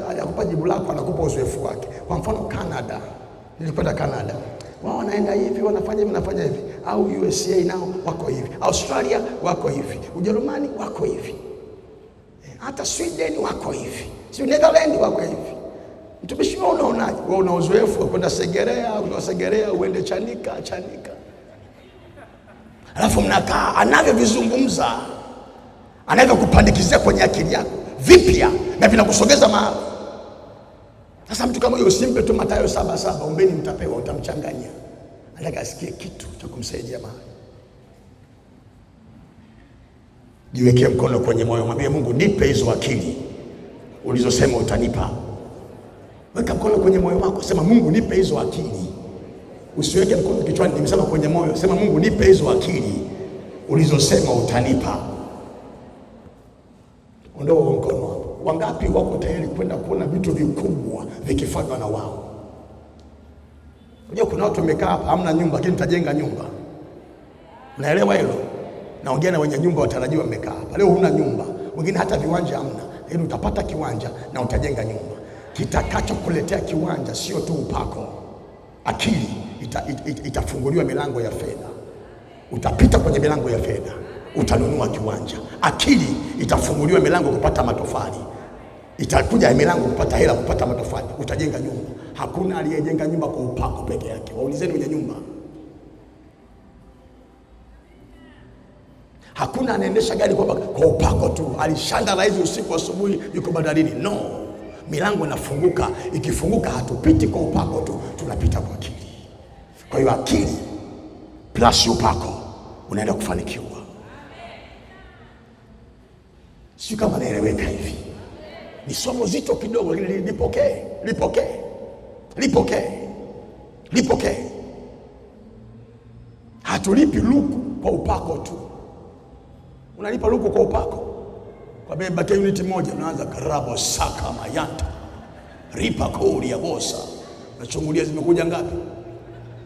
hajakupa jibu lako anakupa uzoefu wake. Kwa mfano Canada. Nilikwenda Canada. Wao wanaenda hivi, wanafanya hivi. Au USA nao wako hivi. Australia wako hivi. Ujerumani wako hivi. Hata Sweden wako hivi. Si Netherlands wako hivi. Mtumishi wao unaonaje? Wao una uzoefu wa kwenda Segerea, uende Chanika. Alafu mnakaa, anavyovizungumza, anavyokupandikizia kwenye akili yako vipya na vinakusogeza mahali. Sasa mtu kama huyo usimpe tu Mathayo 7:7, ombeni mtapewa, utamchanganya. Anataka asikie kitu cha kumsaidia mahali. Jiwekee mkono kwenye moyo, mwambie Mungu, nipe hizo akili ulizosema utanipa. Weka mkono kwenye moyo wako, sema Mungu, nipe hizo akili. Usiweke mkono kichwani, nimesema kwenye moyo. Sema Mungu, nipe hizo akili ulizosema utanipa. Ondoa mkono hapo. Wangapi wako tayari kwenda kuona vitu vikubwa vikifanywa na wao? Unajua kuna watu wamekaa hapa hamna nyumba, lakini tutajenga nyumba. Unaelewa hilo? Naongea na wenye nyumba watarajiwa wamekaa hapa. Leo huna nyumba, wengine hata viwanja hamna. Lakini utapata kiwanja na utajenga nyumba. Kitakacho kuletea kiwanja sio tu upako. Akili itafunguliwa milango ya fedha. Utapita kwenye milango ya fedha, utanunua kiwanja. Akili itafunguliwa milango kupata matofali. Itakuja milango kupata hela, kupata matofali. Utajenga nyumba. Hakuna aliyejenga nyumba kwa upako peke yake. Waulizeni wenye nyumba. Hakuna anaendesha gari kwa upako tu. Alishanda raizi usiku asubuhi yuko bandarini. No. Milango inafunguka. Ikifunguka hatupiti kwa upako tu, tunapita kwa akili. Kwa hiyo akili plus upako unaenda kufanikiwa. Sio kama naeleweka hivi. Ni somo zito kidogo, lakini lipokee. Hatulipi luku kwa upako tu. Unalipa luku kwa upako. Kwa beba ke unit moja unaanza karabo saka mayanta. Ripa kodi ya bosa. Nachungulia zimekuja ngapi?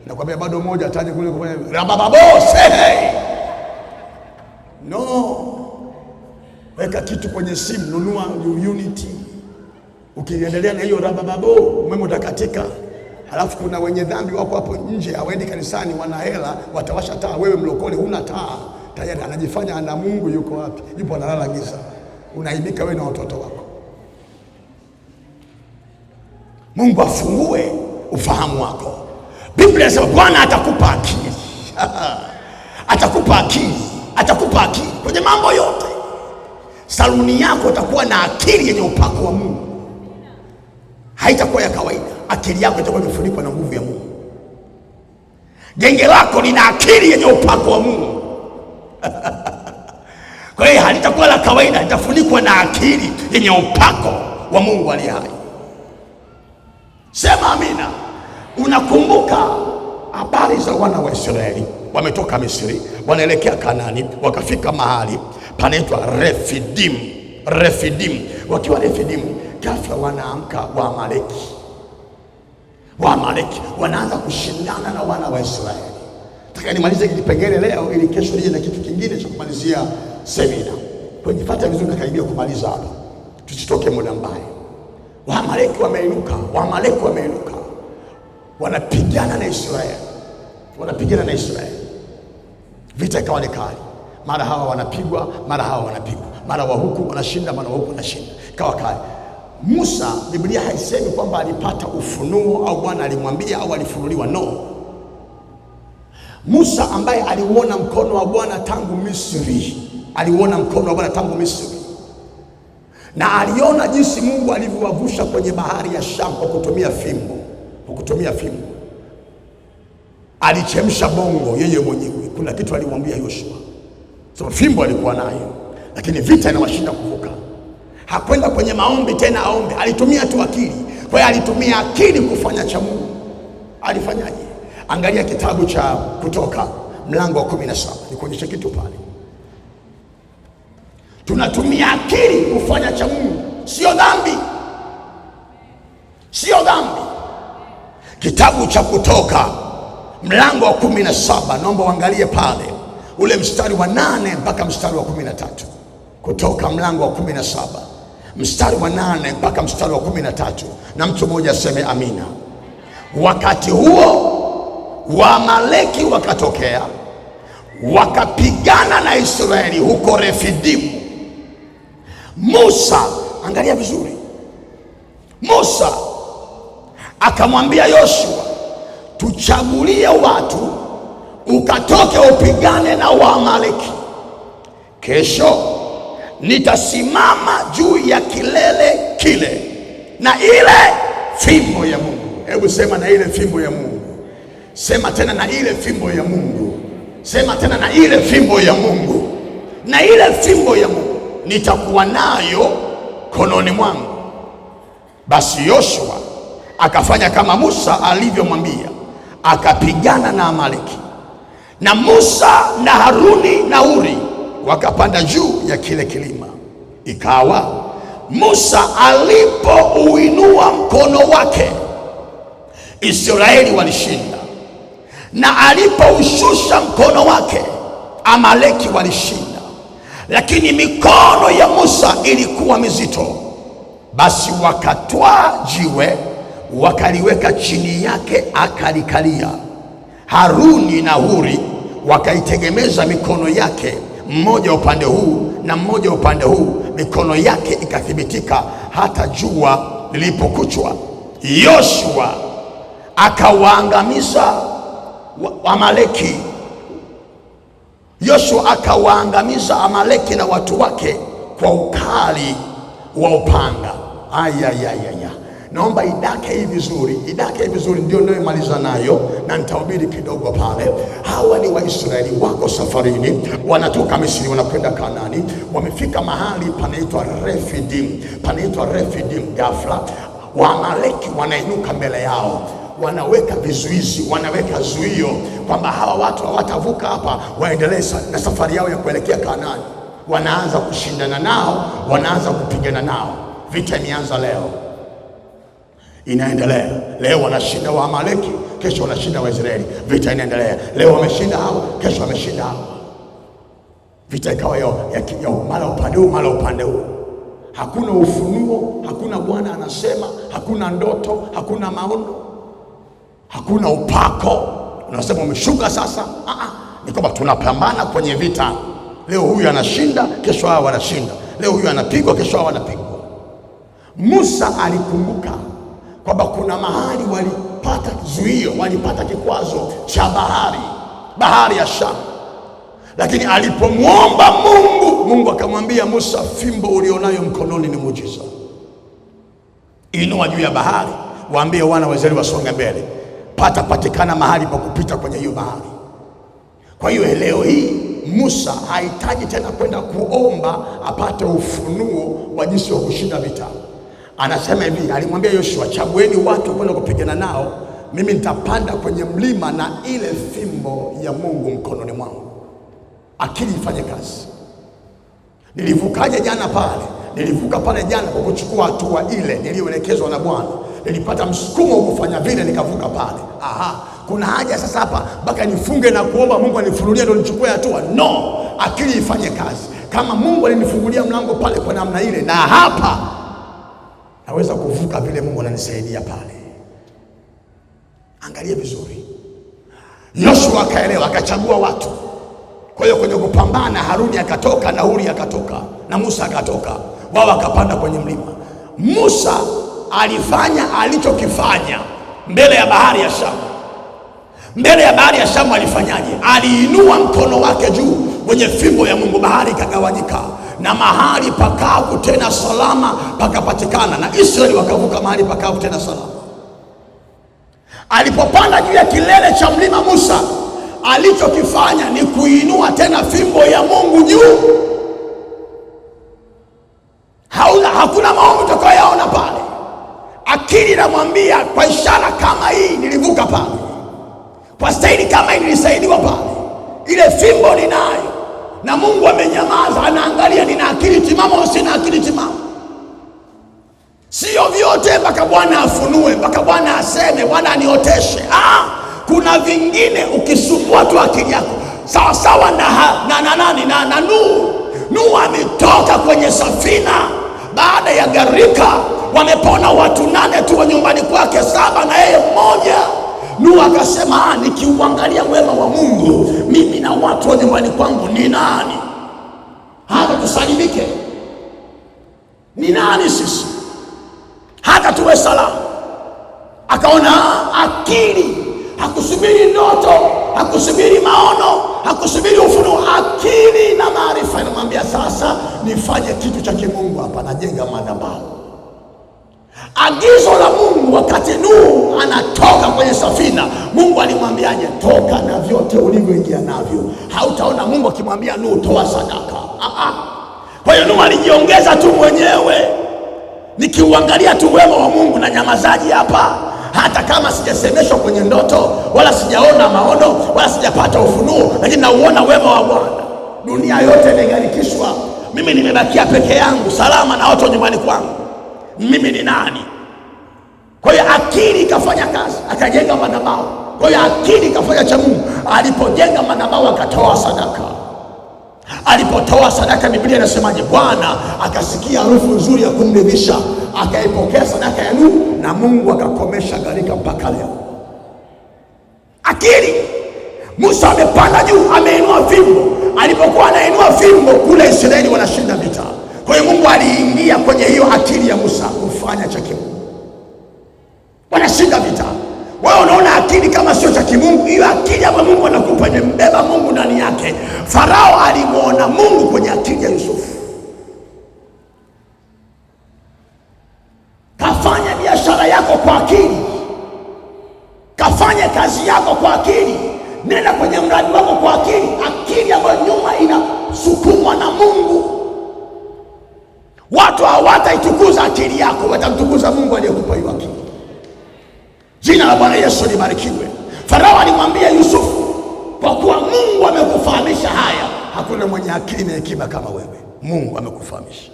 Nakwambia bado moja ataje kule kufanya rabababose. No. Weka kitu kwenye simu, nunua unity. Ukiendelea na hiyo rabababo, umeme utakatika. Halafu kuna wenye dhambi wako hapo nje, hawaendi kanisani, wana hela, watawasha taa. Wewe mlokole huna taa, tayari anajifanya ana Mungu. Yuko wapi? Yupo analala giza. Unaibika wewe na watoto wako. Mungu afungue ufahamu wako. Biblia inasema Bwana atakupa akili. Atakupa akili, atakupa akili kwenye mambo yote. Saluni yako itakuwa na akili yenye upako wa Mungu. Haitakuwa ya kawaida. Akili yako itakuwa imefunikwa na nguvu ya Mungu. Genge lako lina akili yenye upako wa Mungu. Kwa hiyo halitakuwa la kawaida, litafunikwa na akili yenye upako wa Mungu aliye hai. Sema amina. Unakumbuka habari za wana wa Israeli, wametoka Misri, wanaelekea Kanaani, wakafika mahali panaitwa Refidim. Refidim. Wakiwa Refidim, ghafla wanaamka Waamaleki wanaanza kushindana na wana wa Israeli. Nataka nimalize kipengele leo ili kesho nije na kitu kingine cha kumalizia semina. Kwa hiyo nifuate vizuri, nakaribia kumaliza hapa. Tusitoke muda mbaya. Waamaleki wameinuka. Wanapigana na Israeli. Vita ikawa ni kali. Mara hawa wanapigwa, mara hawa wanapigwa. Mara wa huku wanashinda, mara wa huku wanashinda. Ikawa kali. Musa, Biblia haisemi kwamba alipata ufunuo au Bwana alimwambia au alifunuliwa. No. Musa ambaye aliuona mkono wa Bwana tangu Misri. Na aliona jinsi Mungu alivyowavusha kwenye bahari ya Shamu kwa kutumia fimbo. Alichemsha bongo yeye mwenyewe. Kuna kitu alimwambia Yoshua. So fimbo alikuwa nayo, lakini vita inawashinda kuvuka. Hakwenda kwenye maombi tena aombe, alitumia tu akili. Kwa hiyo alitumia akili kufanya cha Mungu. Alifanyaje? Angalia kitabu cha Kutoka mlango wa 17. Nikuonyeshe kitu pale. Tunatumia akili kufanya cha Mungu, sio dhambi. Kitabu cha Kutoka mlango wa 17, naomba uangalie pale ule mstari wa 8 mpaka mstari wa 13. Kutoka mlango wa 17 mstari wa 8 mpaka mstari wa 13, na mtu mmoja aseme amina. Wakati huo Waamaleki wakatokea wakapigana na Israeli huko Refidimu. Musa, angalia vizuri, Musa akamwambia Yoshua, tuchagulie watu ukatoke upigane na Waamaleki. Kesho nitasimama juu ya kilele kile na ile fimbo ya Mungu. Hebu sema na ile fimbo ya Mungu. Sema tena na ile fimbo ya Mungu. Sema tena na ile fimbo ya Mungu. Na ile fimbo ya Mungu nitakuwa nayo kononi mwangu. Basi Yoshua akafanya kama Musa alivyomwambia, akapigana na Amaleki. Na Musa na Haruni na Huri wakapanda juu ya kile kilima. Ikawa Musa alipouinua mkono wake, Israeli walishinda, na alipoushusha mkono wake, Amaleki walishinda. Lakini mikono ya Musa ilikuwa mizito. Basi wakatwaa jiwe wakaliweka chini yake, akalikalia. Haruni na Huri wakaitegemeza mikono yake, mmoja upande huu na mmoja upande huu, mikono yake ikathibitika hata jua lilipokuchwa. Yoshua akawaangamiza Amaleki. Yoshua akawaangamiza Amaleki na watu wake kwa ukali wa upanga. Naomba idake hii vizuri, ndio ninayomaliza nayo, na nitahubiri kidogo pale. Hawa ni Waisraeli wako safarini, wanatoka Misri wanakwenda Kanaani. Wamefika mahali panaitwa Refidim. Ghafla Waamaleki wanainuka mbele yao, wanaweka vizuizi, wanaweka zuio kwamba hawa watu hawatavuka hapa, waendelee na safari yao ya kuelekea Kanaani. Wanaanza kushindana nao, wanaanza kupigana nao. Vita imeanza leo, inaendelea. Leo wanashinda Waamaleki, kesho wanashinda Waisraeli. Vita inaendelea. Leo wameshinda hawa, kesho wameshinda hawa. Vita ikawa ya mara upande huu, mara upande huu. Hakuna ufunuo, hakuna Bwana anasema, hakuna ndoto, hakuna maono. Hakuna upako unasema umeshuka sasa. Ni kwamba tunapambana kwenye vita. Leo huyu anashinda, kesho hao wanashinda. Leo huyu anapigwa, kesho hao wanapigwa. Musa alikumbuka kwamba kuna mahali walipata zuio, walipata kikwazo cha bahari ya Shamu. Lakini alipomwomba Mungu akamwambia Musa, fimbo ulionayo mkononi ni muujiza. Inua juu ya bahari, waambie wana wa Israeli wasonge mbele. Patikana mahali pa kupita kwenye hiyo bahari. Kwa hiyo leo hii Musa hahitaji tena kwenda kuomba apate ufunuo wa jinsi ya kushinda vita. Anasema hivi, alimwambia Yoshua, chagueni watu kwenda kupigana nao, mimi nitapanda kwenye mlima na ile fimbo ya Mungu mkononi mwangu. Akili ifanye kazi. Nilivukaje jana pale? Nilivuka pale jana kwa kuchukua hatua ile niliyoelekezwa na Bwana. Nilipata msukumo kufanya vile, nikavuka pale. Kuna haja sasa hapa mpaka nifunge na kuomba Mungu anifunulie ndio nichukue hatua? No, akili ifanye kazi. Kama Mungu alinifungulia mlango pale kwa namna ile, na hapa naweza kuvuka vile Mungu ananisaidia pale. Angalia vizuri. Yoshua akaelewa, akachagua watu. Kwa hiyo kwenye kupambana, Haruni akatoka na Huri akatoka na Musa akatoka, wao akapanda kwenye mlima. Musa alifanya alichokifanya mbele ya bahari ya Shamu. Mbele ya bahari ya Shamu alifanyaje? Aliinua mkono wake juu kwenye fimbo ya Mungu, bahari ikagawanyika na mahali pakavu tena salama pakapatikana, na Israeli wakavuka mahali pakavu tena salama. Alipopanda juu ya kilele cha mlima, Musa alichokifanya ni kuinua tena fimbo ya Mungu juu. Hakuna maombi utakayoona pale. Akili inamwambia kwa ishara kama hii nilivuka pale, kwa staili kama hii nilisaidiwa pale, ile fimbo ninayo, na Mungu amenyamaza, anaangalia nina akili timamu au sina akili timamu. Sio vyote mpaka Bwana afunue, mpaka Bwana aseme, Bwana anioteshe. Kuna vingine ukisumbua tu akili yako, sawa sawa na Nuhu ametoka kwenye safina baada ya gharika, wamepona watu 8 tu wa nyumbani kwake, 7 na yeye mmoja. Nuhu akasema, nikiuangalia wema wa Mungu, mimi na watu wa nyumbani kwangu ni nani hata tusalimike? Ni nani sisi hata tuwe salama? Akaona akili. Hakusubiri ndoto, hakusubiri maono, hakusubiri ufunuo. Akili na maarifa inamwambia sasa nifanye kitu cha kimungu hapa, najenga madhabahu. Agizo la Mungu wakati Nuhu anatoka kwenye safina, Mungu alimwambiaje? Toka na vyote ulivyoingia navyo. Hautaona Mungu akimwambia Nuhu toa sadaka. Kwa hiyo Nuhu alijiongeza tu mwenyewe. Nikiuangalia tu wema wa Mungu na nyamazaji hapa, hata kama sijasemeshwa kwenye ndoto, wala sijaona maono, wala sijapata ufunuo, lakini nauona wema wa Bwana. Dunia yote imegharikishwa, mimi nimebakia peke yangu salama na watu nyumbani kwangu. Mimi ni nani? Kwa hiyo akili ikafanya kazi, akajenga madhabahu. Kwa hiyo akili ikafanya cha Mungu. Alipojenga madhabahu akatoa sadaka. Alipotoa sadaka, Biblia inasemaje? Bwana akasikia harufu nzuri ya kumridhisha, akaipokea sadaka ya Nuhu, na Mungu akakomesha gharika mpaka leo. Akili. Musa amepanda juu, ameinua fimbo. Alipokuwa anainua fimbo, kule Israeli wanashinda vita. Kwa hiyo Mungu aliingia kwenye hiyo akili ya Musa kufanya cha kimungu. Wanashinda vita. Wewe unaona akili kama sio cha kimungu? Hiyo akili ambayo Mungu anakupa imembeba Mungu ndani yake. Farao alimuona Mungu kwenye akili ya Yusufu. Kafanya biashara yako kwa akili, kafanya kazi yako kwa akili, nenda kwenye mradi wako kwa akili. Akili ambayo nyuma inasukumwa na Mungu. Watu hawataitukuza akili yako, watamtukuza Mungu aliyekupa hiyo akili. Jina la Bwana Yesu libarikiwe. Farao alimwambia Yusufu, kwa kuwa Mungu amekufahamisha haya, hakuna mwenye akili na hekima kama wewe. Mungu amekufahamisha.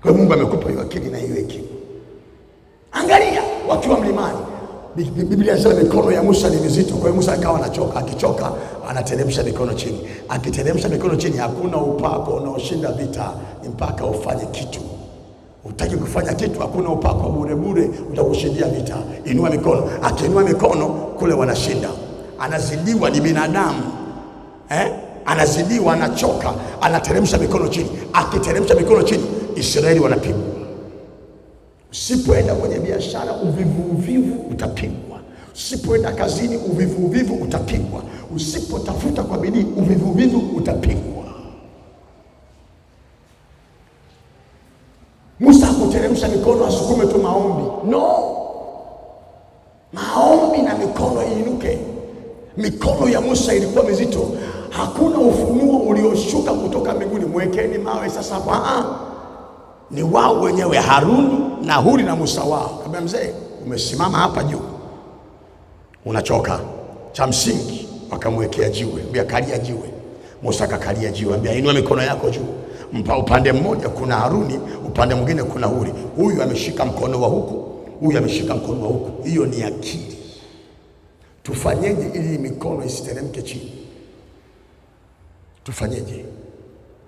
Kwa Mungu amekupa hiyo akili na hiyo hekima. Angalia wakiwa mlimani, Biblia inasema mikono ya Musa ni mizito. Kwa hiyo Musa akawa anachoka, akichoka anateremsha mikono chini. Akiteremsha mikono chini, hakuna upako unaoshinda vita mpaka ufanye kitu. Utaki kufanya kitu, hakuna upako bure bure utakushindia vita. Inua mikono. Akiinua mikono kule wanashinda. Anazidiwa ni binadamu. Anazidiwa, anachoka, anateremsha mikono chini. Akiteremsha mikono chini, Israeli wanapigwa. Usipoenda kwenye biashara, uvivu utapigwa. Usipoenda kazini, uvivu utapigwa. Usipotafuta kwa bidii, uvivu utapigwa. Musa hakuteremsha mikono asukume tu maombi. No. Maombi na mikono iinuke. Mikono ya Musa ilikuwa mizito. Hakuna ufunuo ulioshuka kutoka mbinguni, mwekeni mawe sasa hapa. Ni wao wenyewe, Haruni na Huri na Musa wao. Kabla mzee, umesimama hapa juu, unachoka. Cha msingi wakamwekea jiwe, mbia kalia jiwe. Musa akakalia jiwe, mbia inua mikono yako juu. Upande mmoja kuna Haruni, upande mwingine kuna Huri. Huyu ameshika mkono wa huku, huyu ameshika mkono wa huku. Hiyo ni akili. Tufanyeje ili mikono isiteremke chini? Tufanyeje?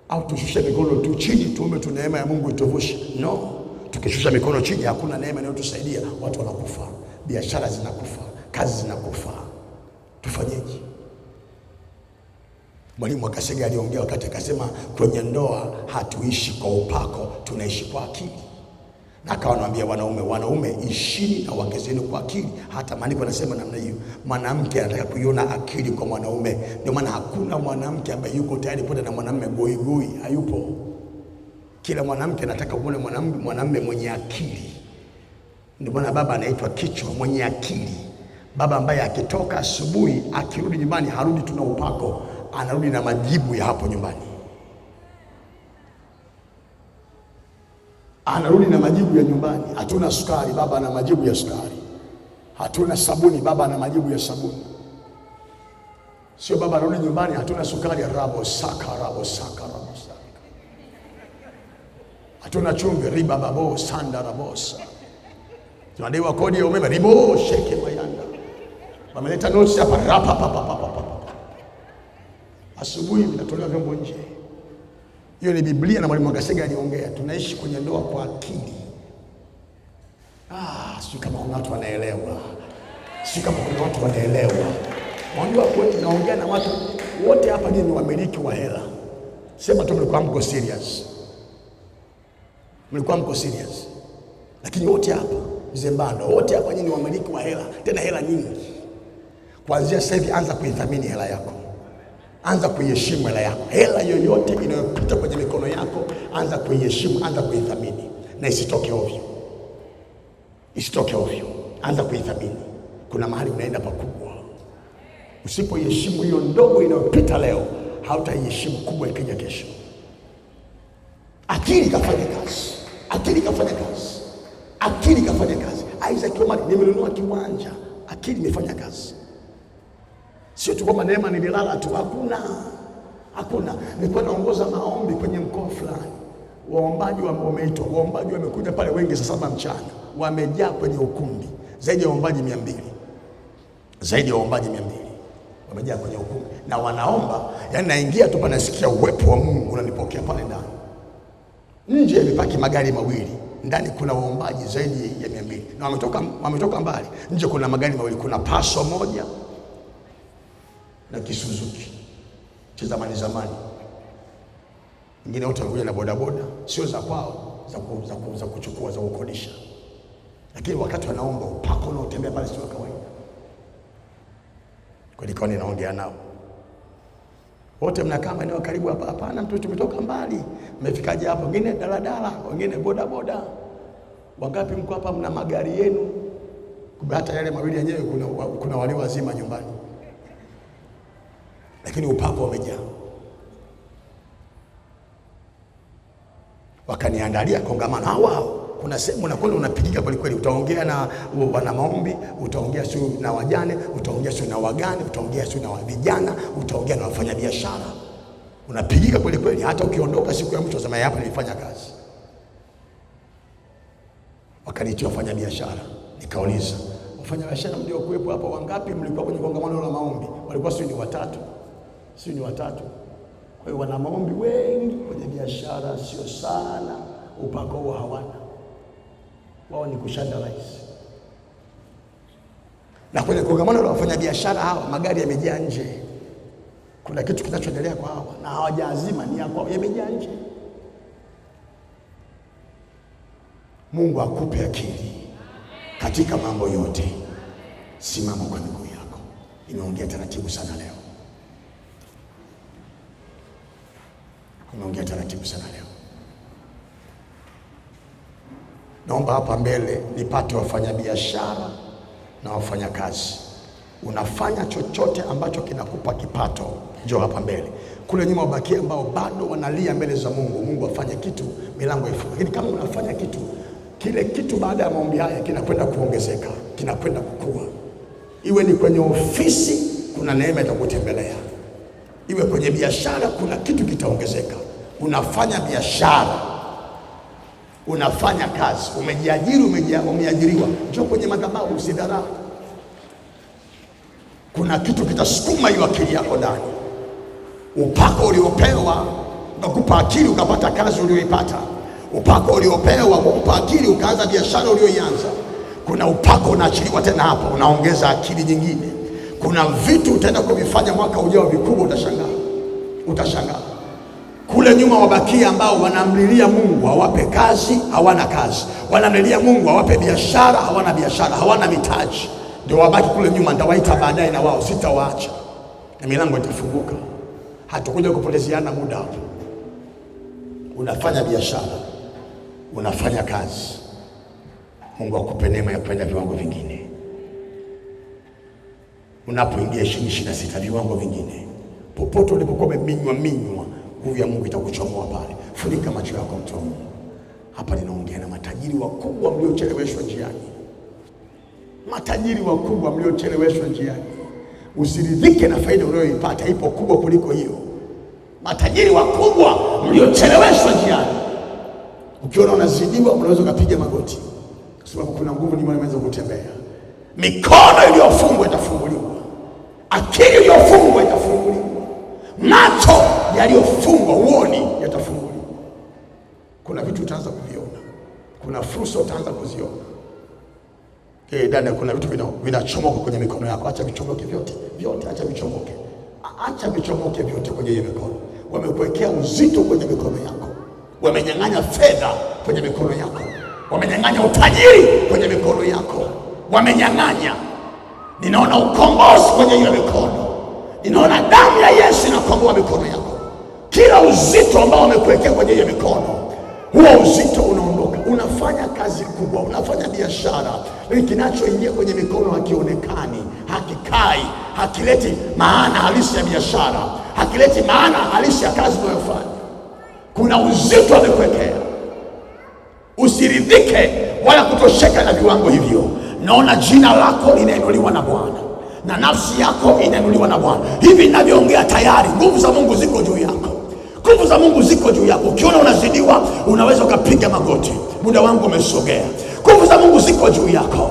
Au tushushe mikono tu chini tuombe tu neema ya Mungu ituvushe? No. Tukishusha mikono chini hakuna neema inayotusaidia. Watu wanakufa, biashara zinakufa, kazi zinakufa. Tufanyeje? Mwalimu Akasege aliongea wakati akasema kwenye ndoa hatuishi kwa upako, tunaishi kwa akili. Na akawa anawaambia wanaume ishini na wake zenu kwa akili. Hata maandiko yanasema namna hiyo. Mwanamke anataka kuiona akili kwa mwanaume. Ndio maana hakuna mwanamke ambaye yuko tayari kwenda na mwanamume goigoi, hayupo. Kila mwanamke anataka kuona mwanamume mwenye akili. Ndio maana baba anaitwa kichwa, mwenye akili. Baba ambaye akitoka asubuhi akirudi nyumbani harudi tuna upako, anarudi na majibu ya hapo nyumbani. Anarudi na majibu ya nyumbani. Hatuna sukari, baba ana majibu ya sukari. Hatuna sabuni, baba ana majibu ya sabuni. Sio baba anarudi nyumbani hatuna sukari, rabo saka. Hatuna chumvi, riba babo sanda rabosa. Tunadaiwa kodi ya umeme, ribo sheke mayanda. Wameleta notes hapa, rapa. Asubuhi vinatolewa vyombo nje. Hiyo ni Biblia na Mwalimu Akasege aliongea. Tunaishi kwenye ndoa kwa akili. Sio kama kuna watu wanaelewa. Unajua kweli naongea na watu wote hapa ni wamiliki wa hela. Sema tu mlikuwa mko serious. Lakini wote hapa mzee Mbando, wote hapa nyinyi wamiliki wa hela, tena hela nyingi. Kuanzia sasa hivi anza kuithamini hela yako. Anza kuiheshimu hela yako. Hela yoyote inayopita kwenye mikono yako, anza kuiheshimu, anza kuithamini. Na isitoke ovyo. Anza kuithamini. Kuna mahali unaenda pakubwa. Usipoiheshimu hiyo ndogo inayopita leo, hautaiheshimu kubwa ikija kesho. Akili kafanya kazi. Isaac Omar, nimenunua kiwanja. Akili imefanya kazi. Sio tu kwamba neema nililala tu, hakuna. Nilikuwa naongoza maombi kwenye mkoa fulani. Waombaji wameitwa, waombaji wamekuja pale wengi saa 7 mchana. Wamejaa kwenye ukumbi. Zaidi ya waombaji 200. Wamejaa kwenye ukumbi. Na wanaomba, yani naingia tu panasikia uwepo wa Mungu unanipokea pale ndani. Nje yamepaki magari mawili. Ndani kuna waombaji zaidi ya 200. Na wametoka mbali. Nje kuna magari mawili, kuna Paso moja na Kisuzuki cha zamani. Wengine wote wanakuja na bodaboda, sio za kwao, za kuchukua, za kukodisha. Lakini wakati wanaomba upako unaotembea pale sio kawaida. Kwa hiyo naongea nao. Wote mnakaa maeneo karibu hapa? Hapana, mtu tumetoka mbali. Mmefikaje hapa? Wengine daladala, wengine bodaboda. Wangapi mko hapa mna magari yenu? Kumbe hata yale mawili yenyewe kuna wale wazima nyumbani. Lakini upako umejaa. Wakaniandalia kongamano. Wao kuna sehemu unakwenda unapigika kweli. Utaongea na wana maombi, utaongea sio na wajane, utaongea sio na wagane, utaongea sio na vijana, utaongea na wafanyabiashara. Unapigika kweli. Hata ukiondoka siku ya mwisho sema hapa nilifanya kazi. Wakanitia wafanyabiashara. Nikauliza, wafanyabiashara mlio kuwepo hapa wangapi mlikuwa kwenye kongamano la maombi? Walikuwa sio ni watatu. Kwa hiyo wana maombi wengi, kwenye biashara sio sana, upako huo hawana. wao ni kushandalize. Na kwenye kongamano la wafanyabiashara hawa, magari yamejaa nje. Kuna kitu kinachoendelea kwa hawa na hawajaazima ni yako, yamejaa nje. Mungu akupe akili katika mambo yote. Simama kwa miguu yako. Nimeongea taratibu sana leo. Nimeongea taratibu sana leo. Naomba hapa mbele nipate wafanyabiashara na wafanyakazi. Unafanya chochote ambacho kinakupa kipato, njoo hapa mbele. Kule nyuma wabakie ambao bado wanalia mbele za Mungu, Mungu afanye kitu, milango ifungue. Lakini kama unafanya kitu, kile kitu baada ya maombi haya kinakwenda kuongezeka, kinakwenda kukua. Iwe ni kwenye ofisi, kuna neema itakutembelea. Iwe kwenye biashara, kuna kitu kitaongezeka. Unafanya biashara, unafanya kazi, umejiajiri, umeajiriwa, njoo kwenye madhabahu, usidharau. Kuna kitu kitasukuma hiyo akili yako ndani. Upako uliopewa ukakupa akili ukapata kazi ulioipata. Upako uliopewa ukakupa akili ukaanza biashara ulioianza. Kuna upako unaachiliwa tena hapo, unaongeza akili nyingine. Kuna vitu utaenda kuvifanya mwaka ujao vikubwa, utashangaa. Kule nyuma wabakia ambao wanamlilia Mungu awape kazi, hawana kazi. Wanamlilia Mungu awape biashara, hawana biashara, hawana mitaji. Ndio wabaki kule nyuma, nitawaita baadaye na wao sitawaacha. Na milango itafunguka. Hatakuja kupotezeana muda hapo. Unafanya biashara, unafanya kazi. Mungu akupe neema ya kwenda viwango vingine. Unapoingia 2026 viwango vingine. Popote ulipokuwa minywa, nguvu ya Mungu itakuchomoa pale. Funika macho yako mtu wa Mungu. Hapa ninaongea na matajiri wakubwa mliocheleweshwa njiani. Matajiri wakubwa mliocheleweshwa njiani. Usiridhike na faida unayoipata, ipo kubwa kuliko hiyo. Matajiri wakubwa mliocheleweshwa njiani. Ukiona unazidiwa, unaweza kupiga magoti. Kwa sababu kuna nguvu nyuma inaweza kutembea. Mikono iliyofungwa itafunguliwa. Akili iliyofungwa itafunguliwa. Macho yaliyofungwa uoni yatafunguliwa. Kuna vitu utaanza kuviona. Kuna fursa utaanza kuziona. Dada, kuna vitu vinachomoka kwenye mikono yako. Acha vichomoke vyote, acha vichomoke. Acha vichomoke vyote kwenye hiyo mikono. Wamekuwekea uzito kwenye mikono yako. Wamenyang'anya fedha kwenye mikono yako. Wamenyang'anya utajiri kwenye mikono yako. Wamenyang'anya. Ninaona ukombozi kwenye hiyo mikono. Ninaona damu ya Yesu inakomboa mikono yako. Kila uzito ambao wamekuwekea kwenye hiyo mikono, huo uzito unaondoka. Unafanya kazi kubwa, unafanya biashara, lakini kinachoingia kwenye mikono hakionekani, hakikai, hakileti maana halisi ya biashara, hakileti maana halisi ya kazi unayofanya. Kuna uzito wamekuwekea. Usiridhike wala kutosheka na viwango hivyo. Naona jina lako linainuliwa na Bwana na nafsi yako inainuliwa na Bwana. Hivi ninavyoongea tayari nguvu za Mungu ziko juu yako. Nguvu za Mungu ziko juu yako. Ukiona unazidiwa, unaweza ukapiga magoti. Muda wangu umesogea. Nguvu za Mungu ziko juu yako.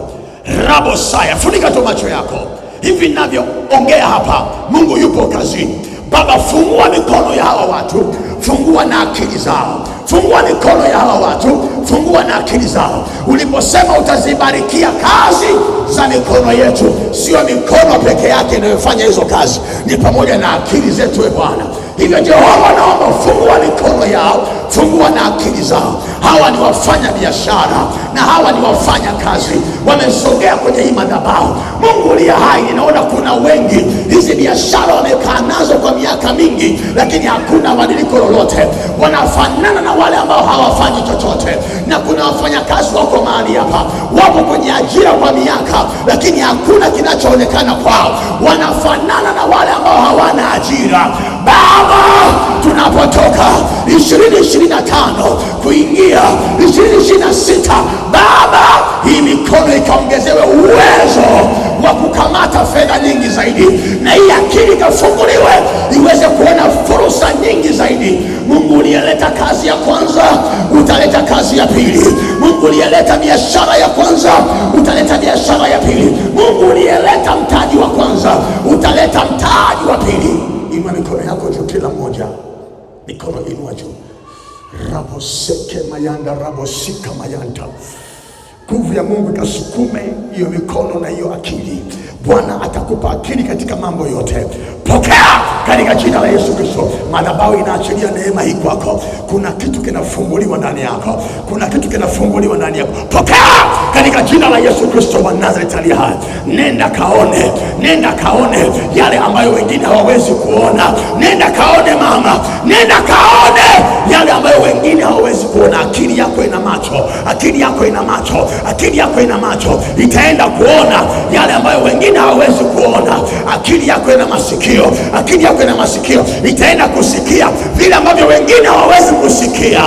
Rabo saya, funika tu macho yako. Hivi ninavyoongea hapa, Mungu yupo kazini. Baba, fungua mikono ya hawa watu, fungua na akili zao. Fungua mikono ya hawa watu, fungua na akili zao. Uliposema utazibarikia kazi za mikono yetu, sio mikono peke yake inayofanya hizo kazi, ni pamoja na akili zetu, e Bwana. Hivyo Jehova, naomba fungua mikono yao, fungua na akili zao. Hawa ni wafanya biashara na hawa ni wafanya kazi, wamesogea kwenye hii madhabahu. Mungu uliye hai, ninaona kuna wengi hizi biashara wamekaa nazo kwa miaka mingi, lakini hakuna badiliko lolote. Wanafanana na wale ambao hawafanyi chochote. Na kuna wafanya kazi wako mahali hapa, wapo kwenye ajira kwa miaka, lakini hakuna kinachoonekana kwao. Wanafanana na wale ambao hawana ajira. Baba, tunapotoka 2025 kuingia 2026, Baba, hii mikono ikaongezewe uwezo wa kukamata fedha nyingi zaidi, na hii akili ikafunguliwe iweze kuona fursa nyingi zaidi. Mungu uliyeleta kazi ya kwanza, utaleta kazi ya pili. Mungu uliyeleta biashara ya kwanza, utaleta biashara ya pili. Mungu uliyeleta mtaji wa kwanza, utaleta mtaji wa pili. Inua mikono yako juu, kila mmoja. Mikono inua juu. Raboseke mayanda, rabosika mayanda. nguvu ya Mungu ikasukume hiyo mikono na hiyo akili. Bwana atakupa akili katika mambo yote. Pokea katika jina la Yesu Kristo. Madhabahu inaachilia neema hii kwako. Kuna kitu kinafunguliwa ndani yako. Kuna kitu kinafunguliwa ndani yako. Pokea katika jina la Yesu Kristo wa Nazareth aliye hai. Nenda kaone, nenda kaone yale ambayo wengine hawawezi kuona. Nenda kaone mama, nenda kaone yale ambayo wengine hawawezi kuona. Akili yako ina macho, akili yako ina macho, akili yako ina macho. Itaenda kuona yale ambayo wengine hawawezi kuona. Akili yako ina masikio, akili yako ina masikio. Itaenda kusikia vile ambavyo wengine hawawezi kusikia.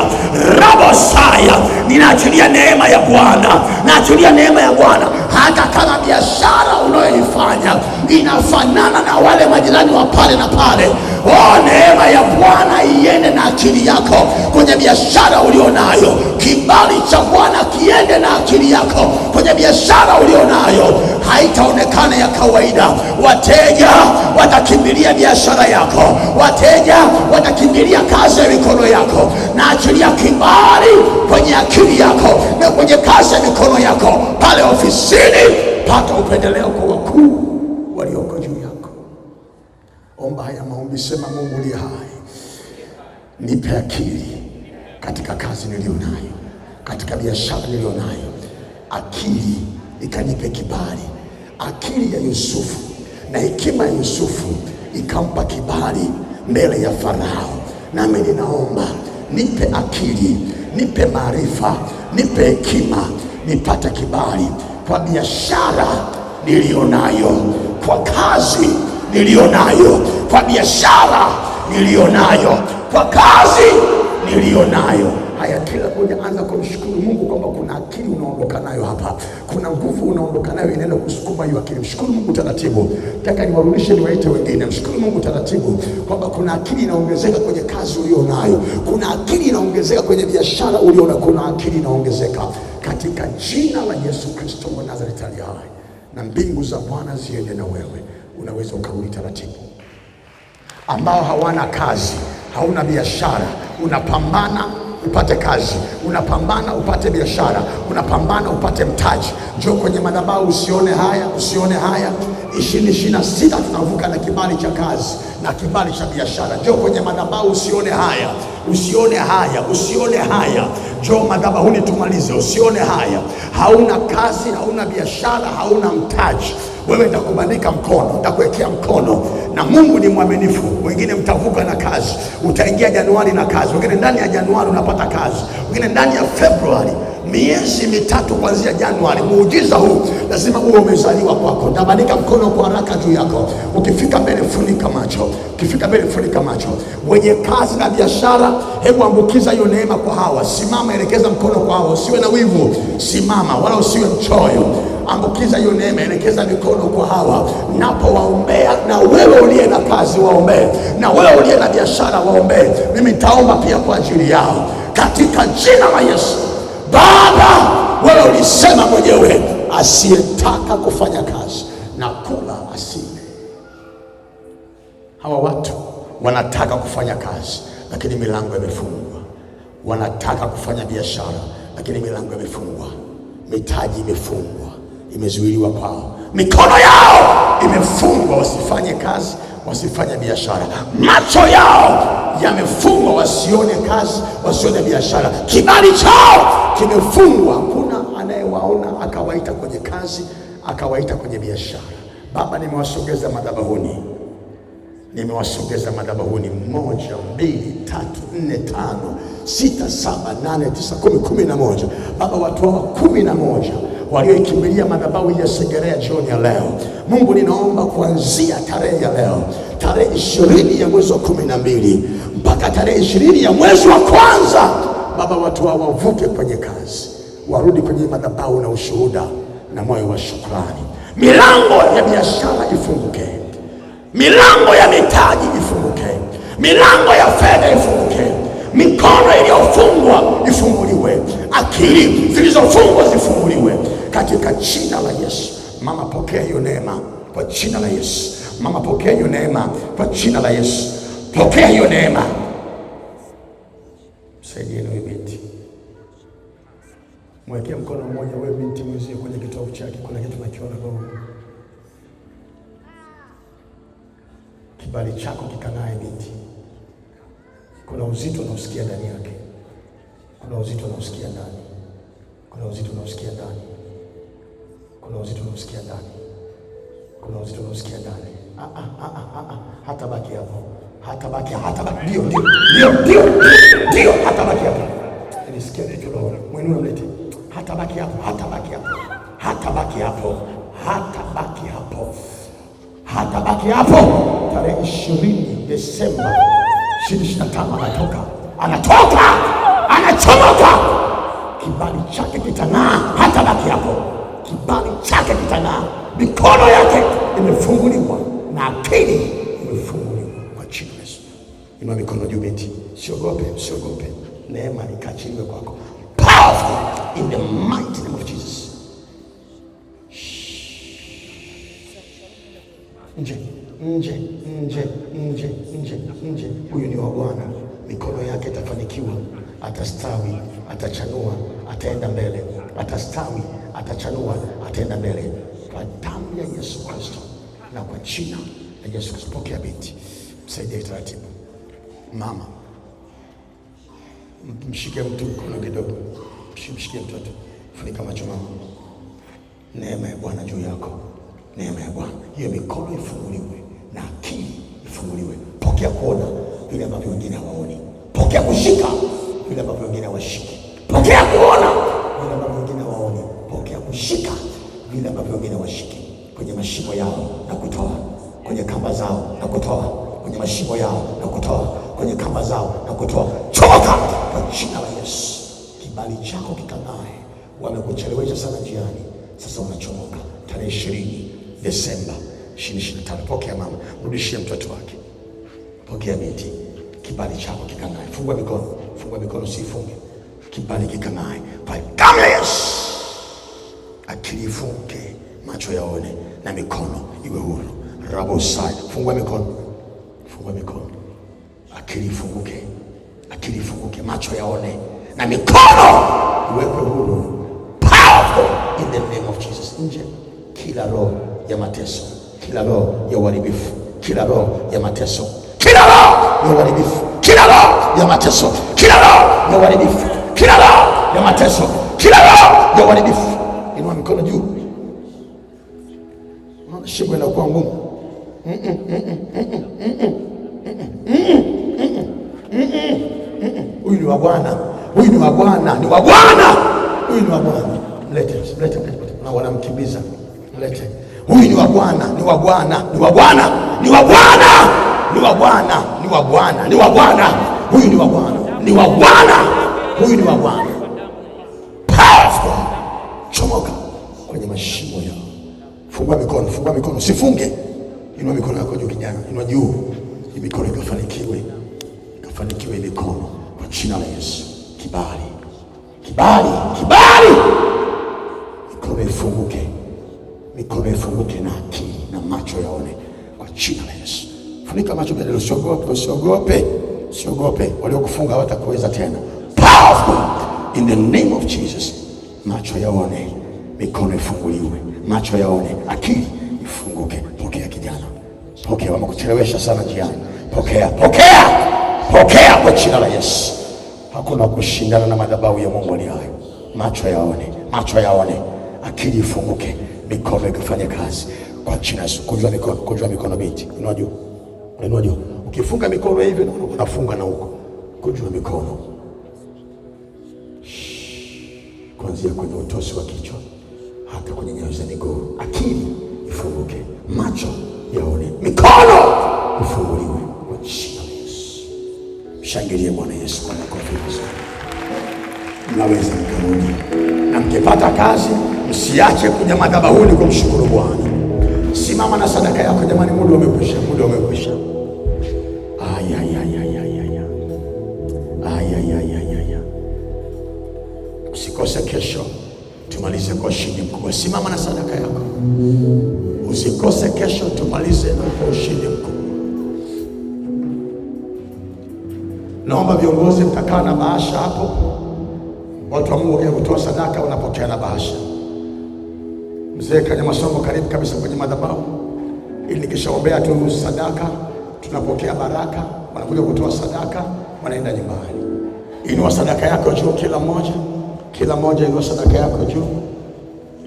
Rabo saya, ninaachilia neema ya Bwana, naachilia neema ya Bwana. Hata kama biashara unayoifanya inafanana na wale majirani wa pale na pale, neema ya Bwana iende na akili yako kwenye biashara ulionayo. Kibali cha Bwana kiende na akili yako kwenye biashara ulionayo. Haitaonekana ya kawaida. Wateja watakimbilia biashara yako, wateja watakimbilia kazi ya mikono yako. Na achilia kibali kwenye akili yako na kwenye kazi ya mikono yako. Pale ofisini pata upendeleo kwa wakuu walioko juu yako. Omba haya maombi, sema: Mungu uliye hai, nipe akili katika kazi nilionayo, katika biashara nilionayo. Akili ikanipe kibali. Akili ya Yusufu na hekima ya Yusufu ikampa kibali mbele ya Farao. Nami ninaomba nipe akili, nipe maarifa, nipe hekima, nipate kibali kwa biashara nilionayo, kwa kazi nilionayo, kwa biashara nilionayo, kwa kazi nilionayo. Haya, kila mmoja anza kumshukuru Mungu kwamba kuna akili unaondoka nayo hapa. Kuna nguvu unaondoka nayo inaenda kusukuma hiyo akili. Mshukuru Mungu taratibu. Nataka niwarudishe niwaite wengine. Mshukuru Mungu taratibu kwamba kuna akili inaongezeka kwenye kazi ulionayo. Kuna akili inaongezeka kwenye biashara ulionayo. Kuna akili inaongezeka katika jina la Yesu Kristo wa Nazareth aliye hai. Na mbingu za Bwana ziende na wewe. Unaweza ukarudi taratibu. Ambao hawana kazi, hauna biashara, unapambana upate kazi, unapambana upate biashara, unapambana upate mtaji. Njoo kwenye madhabahu, usione haya, usione haya. 2026 tunavuka na kibali cha kazi na kibali cha biashara. Njoo kwenye madhabahu, usione haya, usione haya, usione haya. Njoo madhabahuni tumalize, usione haya. Hauna kazi, hauna biashara, hauna mtaji. Wewe nitakubandika mkono, nitakuwekea mkono, na Mungu ni mwaminifu. Wengine mtavuka na kazi, utaingia Januari na kazi, wengine ndani ya Januari unapata kazi, wengine ndani ya Februari. Miezi mitatu kuanzia Januari, muujiza huu lazima uwe umezaliwa kwako. Nitabandika mkono kwa haraka juu yako. Ukifika mbele funika macho, ukifika mbele funika macho. Wenye kazi na biashara, hebu ambukiza hiyo neema kwa hawa. Simama, elekeza mkono kwa hawa, usiwe na wivu. Simama wala usiwe mchoyo. Ambukiza hiyo neema, elekeza mikono kwa hawa. Napo waombea, na wewe uliye na kazi waombee, na wewe uliye na biashara waombee. Mimi nitaomba pia kwa ajili yao katika jina la Yesu. Baba, wewe ulisema mwenyewe, asiyetaka kufanya kazi na kula asile. Hawa watu wanataka kufanya kazi lakini milango imefungwa. Wanataka kufanya biashara lakini milango imefungwa. Mitaji imefungwa, imezuiliwa kwao. Mikono yao imefungwa, wasifanye kazi, wasifanye biashara. Macho yao yamefungwa, wasione kazi, wasione biashara. Kibali chao kimefungwa. Hakuna anayewaona akawaita kwenye kazi, akawaita kwenye biashara. Baba, nimewasogeza madhabahuni. Nimewasogeza madhabahuni 1, 2, 3, 4, 5, 6, 7, 8, 9, 10, 11. Baba, watu hawa 11 walioikimbilia madhabahu ya Segerea jioni ya leo, Mungu ninaomba kuanzia tarehe ya leo, tarehe 20 ya mwezi wa 12 mpaka tarehe 20 ya mwezi wa kwanza, Baba, watu hawa wavuke kwenye kazi, warudi kwenye madhabahu na ushuhuda na moyo wa shukrani. Milango ya biashara ifunguke, milango ya mitaji ifunguke, milango ya fedha ifunguke, mikono iliyofungwa ifunguliwe, akili zilizofungwa zifunguliwe katika jina la Yesu. Mama, pokea hiyo neema kwa jina la Yesu. Mama, pokea hiyo neema kwa jina la Yesu. Pokea hiyo neema. Msaidie huyu binti. Mwekea mkono mmoja wewe binti mwenzie kwenye kitovu chake, kuna kitu nakiona roho. Kibali chako kikanae binti. Kuna uzito unaosikia ndani yake. Kuna uzito unaosikia ndani. Kuna uzito unaosikia ndani. Kuna uzito unaosikia ndani. Kuna uzito unaosikia ndani. Hata baki hapo. Hata baki. Ndio. Hata baki hapo. Nisikia kitu roho. Mwenyewe mlete. Hata baki hapo. Hata baki hapo. Tarehe 20 Desemba 2025 anachomoka. Kibali chake kitang'aa. Hata baki hapo. Kibali chake kitang'aa. Mikono yake imefunguliwa na akili imefunguliwa kwa jina la Yesu. Inua mikono juu binti. Usiogope. Neema ikachiliwe kwako. Powerful in the mighty name of Jesus. Nje. Huyu ni wa Bwana. Mikono yake itafanikiwa, atastawi, atachanua, ataenda mbele. Atastawi, atachanua, ataenda mbele. Kwa damu ya Yesu Kristo na kwa jina la Yesu Kristo. Pokea binti. Msaidie taratibu. Mama, mshike mtu mkono kidogo. Mshike mtoto. Funika macho mama. Neema ya Bwana juu yako. Neema ya Bwana. Hiyo mikono ifunguliwe na akili ifunguliwe. Pokea kuona vile ambavyo wengine hawaoni. Pokea kushika vile ambavyo wengine hawashiki. Pokea kuona vile ambavyo wengine hawaoni. Pokea kushika vile ambavyo wengine hawashiki. Kwenye mashimo yao na kutoa, kwenye kamba zao na kutoa, kwenye mashimo yao na kutoa, kwenye kamba zao na kutoa. Choka kwa jina la Yesu. Kibali chako kikang'ae. Wamekuchelewesha sana njiani, sasa unachomoka. Tarehe 20 Desemba 2025. Pokea mama, mrudishie mtoto wake. Pokea binti. Kibali chako kikang'ae. Fungua mikono, usifunge. Kibali kikang'ae kwa damu ya Yesu. Akili ifunguke, macho yaone na mikono iwe huru. Rabosai. Fungua mikono. Akili ifunguke, macho yaone na mikono iwekwe huru. Powerful in the name of Jesus. Nje kila roho ya mateso, kila roho ya uharibifu, kila roho ya mateso, kila roho ya uharibifu, kila roho ya mateso, kila roho ya uharibifu, kila roho ya mateso, kila roho ya uharibifu. Inua mikono juu. Unaona shingo inakuwa ngumu. Huyu ni wa Bwana. Mlete. Na wanamkimbiza. Mlete. Huyu ni wa Bwana. Huyu ni wa Bwana. Powerful. Chomoka kwenye mashimo yao. Fungua mikono, usifunge. Inua mikono yako juu kijana, inua juu. Hii mikono ikafanikiwe mikono kwa jina la Yesu. Kibali. Mikono ifunguke na akili na macho yaone kwa jina la Yesu. Funika macho mbele, usiogope. Waliokufunga hawatakuweza tena. Powerful in the name of Jesus. Macho yaone, mikono ifunguliwe, macho yaone, akili ifunguke. Pokea kijana. Pokea, wamekuchelewesha sana njiani. Pokea kwa jina la Yesu. Hakuna kushindana na madhabahu ya Mungu aliye hai. Macho yaone, akili ifunguke, mikono ikafanya kazi kwa jina la Yesu. Kunjua mikono binti. Inua juu. Ukifunga mikono hivi unafunga na huko. Kunjua mikono. Kuanzia kwenye utosi wa kichwa hata kwenye nyayo za miguu. Akili ifunguke, macho yaone, mikono ifunguliwe kwa jina la Yesu. Shangilie Bwana Yesu kwa makofi. Mnaweza mkarudi, na mkipata kazi msiache kuja madhabahuni kumshukuru Bwana. Simama na sadaka yako jamani, muda umekwisha. Usikose kesho, tumalize kwa ushindi mkubwa. Simama na sadaka yako. Usikose kesho, tumalize na kwa ushindi mkubwa. Naomba viongozi mtakaa na bahasha hapo. Watu wa Mungu wakija kutoa sadaka wanapokea na bahasha. Mzee Kanyamasomo, karibu kabisa kwenye madhabahu, ili nikishaombea tu sadaka tunapokea baraka. Wanakuja kutoa sadaka, wanaenda nyumbani. Inua sadaka yako juu, kila mmoja inua sadaka yako juu,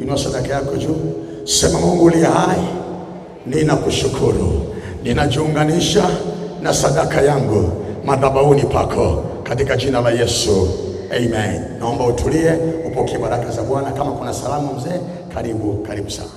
inua sadaka yako juu. Sema, Mungu uliye hai, ninakushukuru, ninajiunganisha na sadaka yangu madhabahuni pako katika jina la Yesu, amen. Naomba utulie upokee baraka za Bwana. Kama kuna salamu mzee, karibu sana.